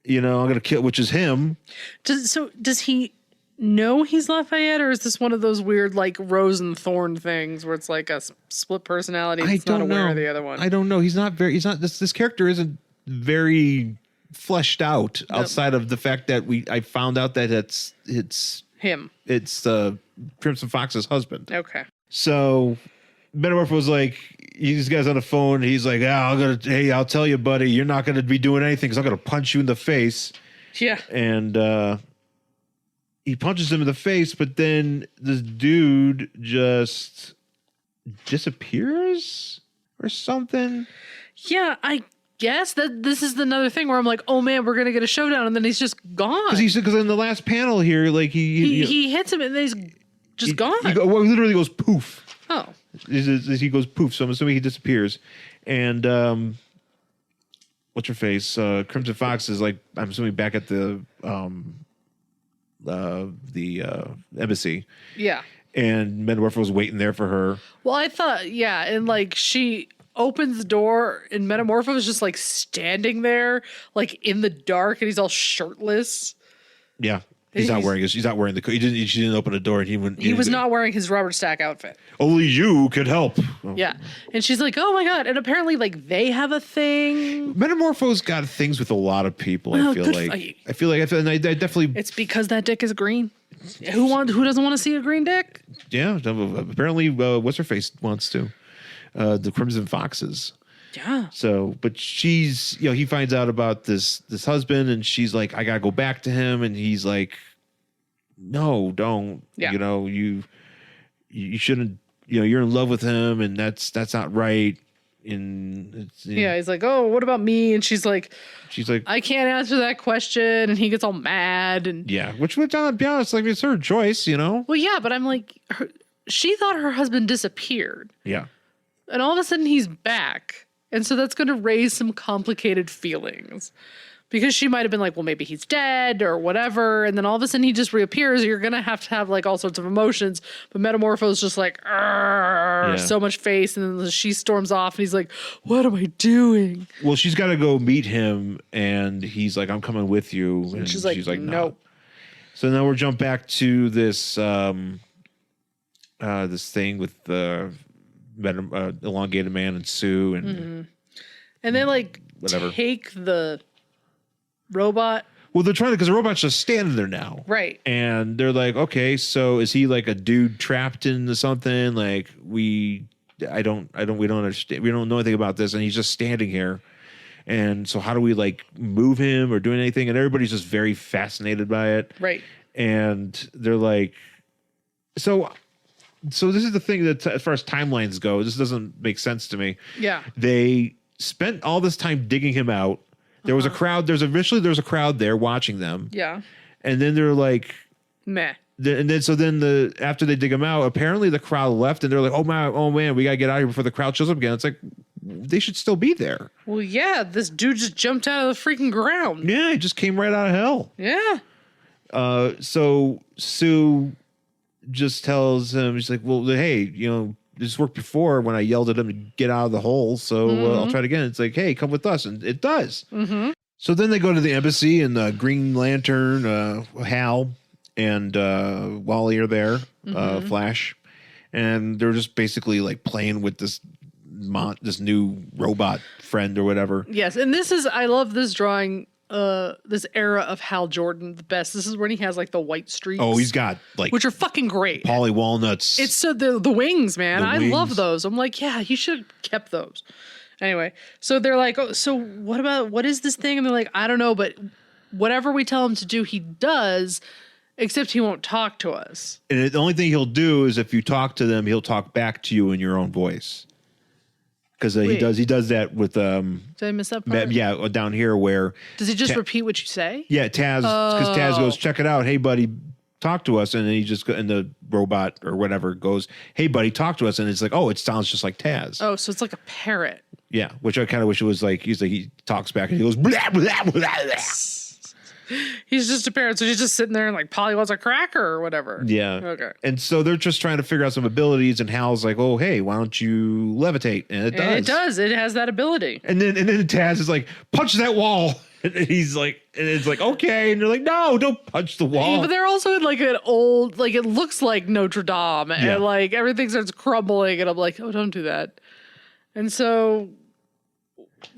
I'm gonna kill, which is him. Does he know he's Lafayette, or is this one of those weird like rose and thorn things where it's like a split personality? That's not aware of the other one. I don't know. He's not. This character isn't very fleshed out outside of the fact that I found out that it's him. It's Crimson Fox's husband. Okay. So Metamorpho's like, these guys on the phone. He's like, I'll tell you, buddy, you're not going to be doing anything because I'm going to punch you in the face. Yeah. And he punches him in the face, but then this dude just disappears or something. Yeah, I guess that this is another thing where I'm like, oh man, we're gonna get a showdown, and then he's just gone. Because in the last panel here, like he hits him, and then he's just gone. He literally goes poof. Oh. He goes poof. So I'm assuming he disappears, and what's her face? Crimson Fox is like, I'm assuming back at the embassy. Yeah. And Metamorpho was waiting there for her. Well, I thought, yeah, and like she opens the door, and Metamorpho is just like standing there, like in the dark, and he's all shirtless. Yeah, he's not wearing the coat. She didn't open the door, and he was not wearing his Robert Stack outfit. Only you could help. Yeah, and she's like, oh my god, and apparently like they have a thing. Metamorpho's got things with a lot of people. I feel like, and I definitely. It's because that dick is green. Who doesn't want to see a green dick? Yeah, apparently, what's her face wants to. The Crimson Foxes. Yeah. So, but she's, he finds out about this husband, and she's like, I gotta go back to him, and he's like, no, don't. Yeah. You shouldn't. You're in love with him, and that's not right. He's like, oh, what about me? And she's like, I can't answer that question. And he gets all mad. And yeah, which to be honest, like, it's her choice, Well, yeah, but I'm like, she thought her husband disappeared. Yeah. And all of a sudden he's back. And so that's going to raise some complicated feelings. Because she might have been like, well, maybe he's dead or whatever. And then all of a sudden he just reappears. You're going to have like all sorts of emotions. But Metamorpho's just like, so much face. And then she storms off and he's like, what am I doing? Well, she's got to go meet him. And he's like, I'm coming with you. And she's like, nope. No. So now we'll jump back to this this thing with the elongated man and Sue. And they like take the robot. Well, they're trying to, because the robot's just standing there now. Right. And they're like, okay, so is he like a dude trapped into something? Like we don't understand. We don't know anything about this. And he's just standing here. And so how do we like move him or do anything? And everybody's just very fascinated by it. Right. And they're like, so this is the thing that as far as timelines go, this doesn't make sense to me. Yeah. They spent all this time digging him out. There was a crowd. There was a crowd there watching them. Yeah. And then they're like, meh. Then after they dig him out, apparently the crowd left, and they're like, oh man, we gotta get out of here before the crowd shows up again. It's like, they should still be there. Well, yeah, this dude just jumped out of the freaking ground. Yeah, he just came right out of hell. Yeah. So Sue just tells him, she's like, well, hey, this worked before when I yelled at him to get out of the hole, so I'll try it again. It's like, hey, come with us, and it does. Mm-hmm. So then they go to the embassy, and Green Lantern, Hal, and Wally are there, Flash, and they're just basically like playing with this new robot friend or whatever. Yes, and I love this drawing. This era of Hal Jordan the best. This is when he has like the white streaks. Oh, he's got like, which are fucking great. Polly Walnuts. It's so the wings, man. I wings. love those. I'm like, yeah, you should have kept those. Anyway, so they're like, oh, so what is this thing? And they're like, I don't know, but whatever we tell him to do, he does, except he won't talk to us. And the only thing he'll do is if you talk to them, he'll talk back to you in your own voice. Because he does that with Did I miss that part? Yeah, down here where does he just repeat what you say? Yeah, Taz, because Taz goes, check it out, hey buddy, talk to us. And then and the robot or whatever goes, hey, buddy, talk to us. And it's like, oh, it sounds just like Taz. Oh, so it's like a parrot. Yeah, which I kind of wish it was like, he talks back and he goes, blah, blah, blah, blah. He's just a parrot, so he's just sitting there and like Polly wants a cracker or whatever. Yeah. Okay. And so they're just trying to figure out some abilities, and Hal's like, oh, hey, why don't you levitate? And it does. And it does. It has that ability. And then Taz is like, punch that wall. And he's like, and it's like, okay. And they're like, no, don't punch the wall. But they're also in like an old, like it looks like Notre Dame, and like everything starts crumbling, and I'm like, oh, don't do that. And so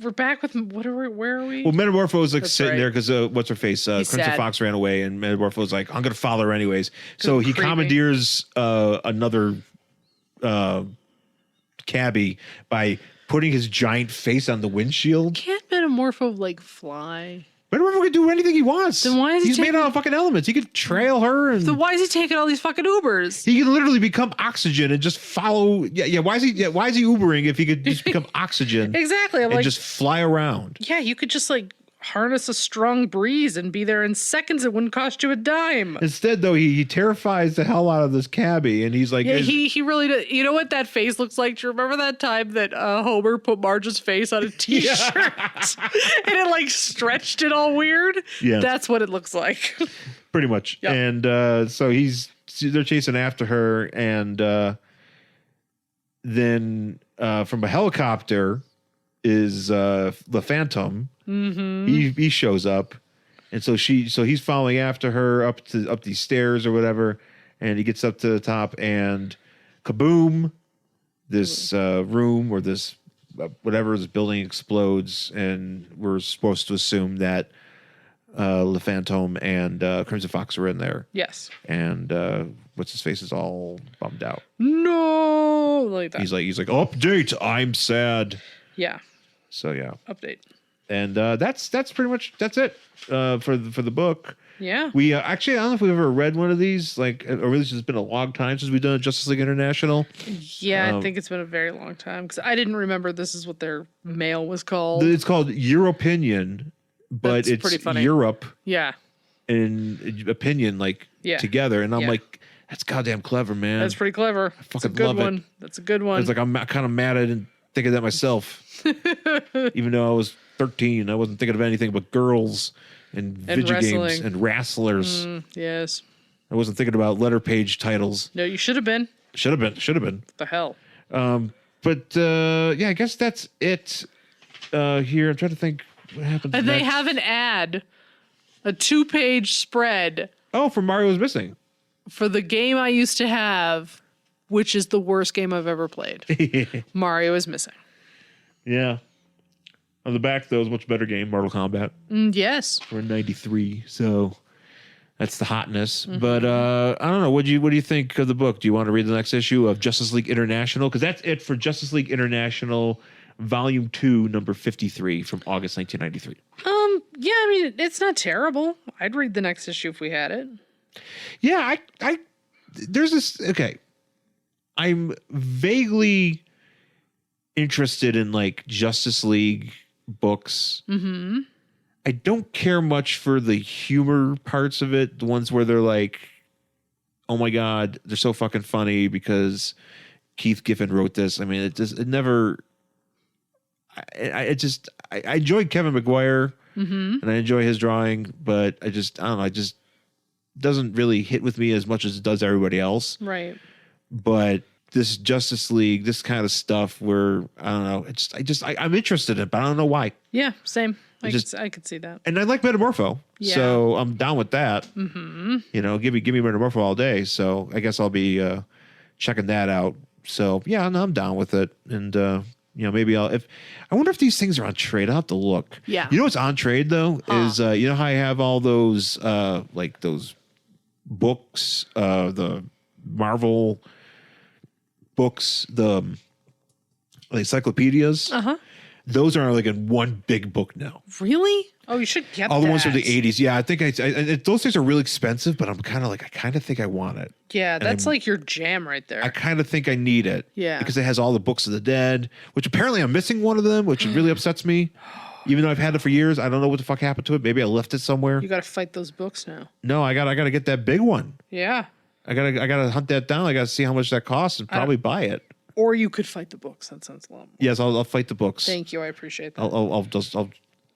we're back with where are we? Well, Metamorpho is like That's sitting right. there because what's her face? Crimson sad. Fox ran away, and Metamorpho is like, I'm gonna follow her anyways. So he creepy. commandeers another cabbie by putting his giant face on the windshield. Can't Metamorpho like fly? Metamorpho can do anything he wants. Then why is he He's made taking- out of fucking elements. He could trail her, and So why is he taking all these fucking Ubers? he can literally become oxygen and just follow. Yeah. Why is he Ubering if he could just become oxygen Exactly. I'm and like, just fly around? yeah, you could just like harness a strong breeze and be there in seconds. It wouldn't cost you a dime. Instead, though, he terrifies the hell out of this cabbie, and he's like, Yeah, he really does. You know what that face looks like? Do you remember that time that Homer put Marge's face on a t-shirt and it like stretched it all weird? Yeah. That's what it looks like. pretty much. Yep. And so they're chasing after her, and then from a helicopter is the Phantom. Mm-hmm. He shows up, and so he's following after her up these stairs or whatever, and he gets up to the top, and kaboom, this room or this whatever this building explodes, and we're supposed to assume that Le Phantom and Crimson Fox are in there. Yes. And what's his face is all bummed out. No, like that. He's like update. I'm sad. Yeah. So yeah, Update. and that's pretty much it for the book. Yeah. We actually, I don't know if we've ever read one of these. Like, or really, it's been a long time since we've done a Justice League International. Yeah, I think it's been a very long time because I didn't remember this is what their mail was called. It's called Your Opinion, but That's pretty it's funny. Europe Yeah. and opinion Yeah. together. And I'm Yeah. like, that's goddamn clever, man. That's pretty clever. That's a fucking good love it. one. That's a good one. It's like I'm kind of mad I didn't think of that myself. Even though I was 13, I wasn't thinking of anything but girls and video games wrestling. and wrestlers. Yes. I wasn't thinking about letter page titles. No, you should have been. Should have been. What the hell? But yeah, I guess that's it here. I'm trying to think what happens And they next. have an ad, a 2-page spread Oh, for Mario is Missing. for the game I used to have, which is the worst game I've ever played. Mario is Missing. Yeah. On the back, though, is a much better game, Mortal Kombat. Yes. We're in 93, so that's the hotness. Mm-hmm. But I don't know. What do you think of the book? Do you want to read the next issue of Justice League International? Because that's it for Justice League International, Volume 2, number 53 from August 1993. Yeah, I mean, it's not terrible. I'd read the next issue if we had it. Yeah, I there's this. Okay, I'm vaguely interested in like Justice League books. Mm-hmm. I don't care much for the humor parts of it, the ones where they're like, oh my God, they're so fucking funny because Keith Giffen wrote this. I mean, it never, I enjoy Kevin McGuire and I enjoy his drawing, but I don't know, it just doesn't really hit with me as much as it does everybody else. Right. But this Justice League, this kind of stuff where, I don't know, I'm interested in it, but I don't know why. Yeah, same. I just- could see that. And I like Metamorpho, Yeah. so I'm down with that. Mm-hmm. You know, give me Metamorpho all day. So I guess I'll be checking that out. So yeah, no, I'm down with it. And maybe I wonder if these things are on trade. I'll have to look. Yeah. You know what's on trade though is you know how I have all those like those books, the Marvel books, the encyclopedias. Uh-huh. Those are like in one big book now. Really? Oh, you should get All the that. ones from the 80s. Yeah, I think those things are really expensive, but I'm kind of like, I kind of think I want it. Yeah, that's like your jam right there. I kind of think I need it. Yeah. Because it has all the books of the dead, which apparently I'm missing one of them, which really upsets me. Even though I've had it for years, I don't know what the fuck happened to it. Maybe I left it somewhere. You got to fight those books now. No, I gotta get that big one. Yeah. I gotta hunt that down. I gotta see how much that costs and probably buy it. Or you could fight the books. That sounds a lot more. Yes, I'll fight the books. Thank you. I appreciate that. I'll.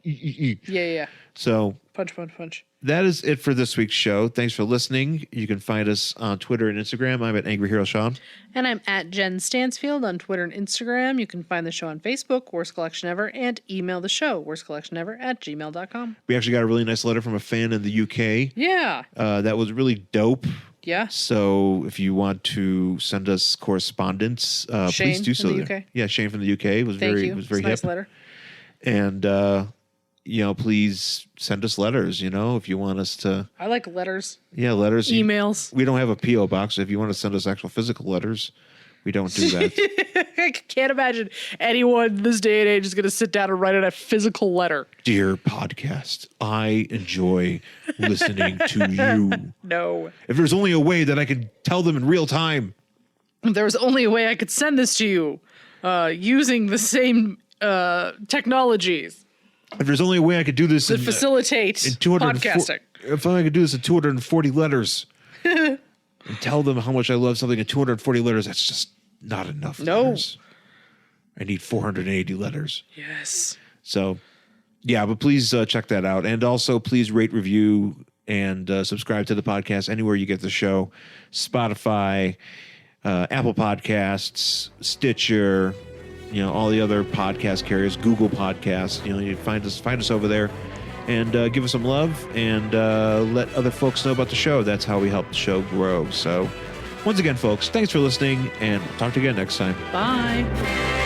Yeah. So Punch. that is it for this week's show. Thanks for listening. You can find us on Twitter and Instagram. I'm at Angry Hero Sean. And I'm at Jen Stansfield on Twitter and Instagram. You can find the show on Facebook, Worst Collection Ever, and email the show, worstcollectionever@gmail.com. We actually got a really nice letter from a fan in the UK. Yeah. That was really dope. Yeah. So if you want to send us correspondence, Shane please do so. from the there. UK. Yeah, Shane from the UK. It was Thank very you. was very It's a nice hip. letter. And please send us letters, if you want us to. I like letters. Yeah, letters. Emails. We don't have a P.O. box. If you want to send us actual physical letters, we don't do that. I can't imagine anyone this day and age is going to sit down and write out a physical letter. Dear podcast, I enjoy listening to you. No. If there's only a way that I could tell them in real time. If there was only a way I could send this to you using the same technologies If there's only a way I could do this that facilitate in 240 podcasting. If only I could do this in 240 letters and tell them how much I love something in 240 letters, that's just not enough letters. I need 480 letters. Yes. So, yeah, but please check that out. And also, please rate, review, and subscribe to the podcast anywhere you get the show. Spotify, Apple Podcasts, Stitcher, all the other podcast carriers, Google Podcasts. You find us over there, and give us some love, and let other folks know about the show. That's how we help the show grow. So, once again, folks, thanks for listening, and we'll talk to you again next time. Bye.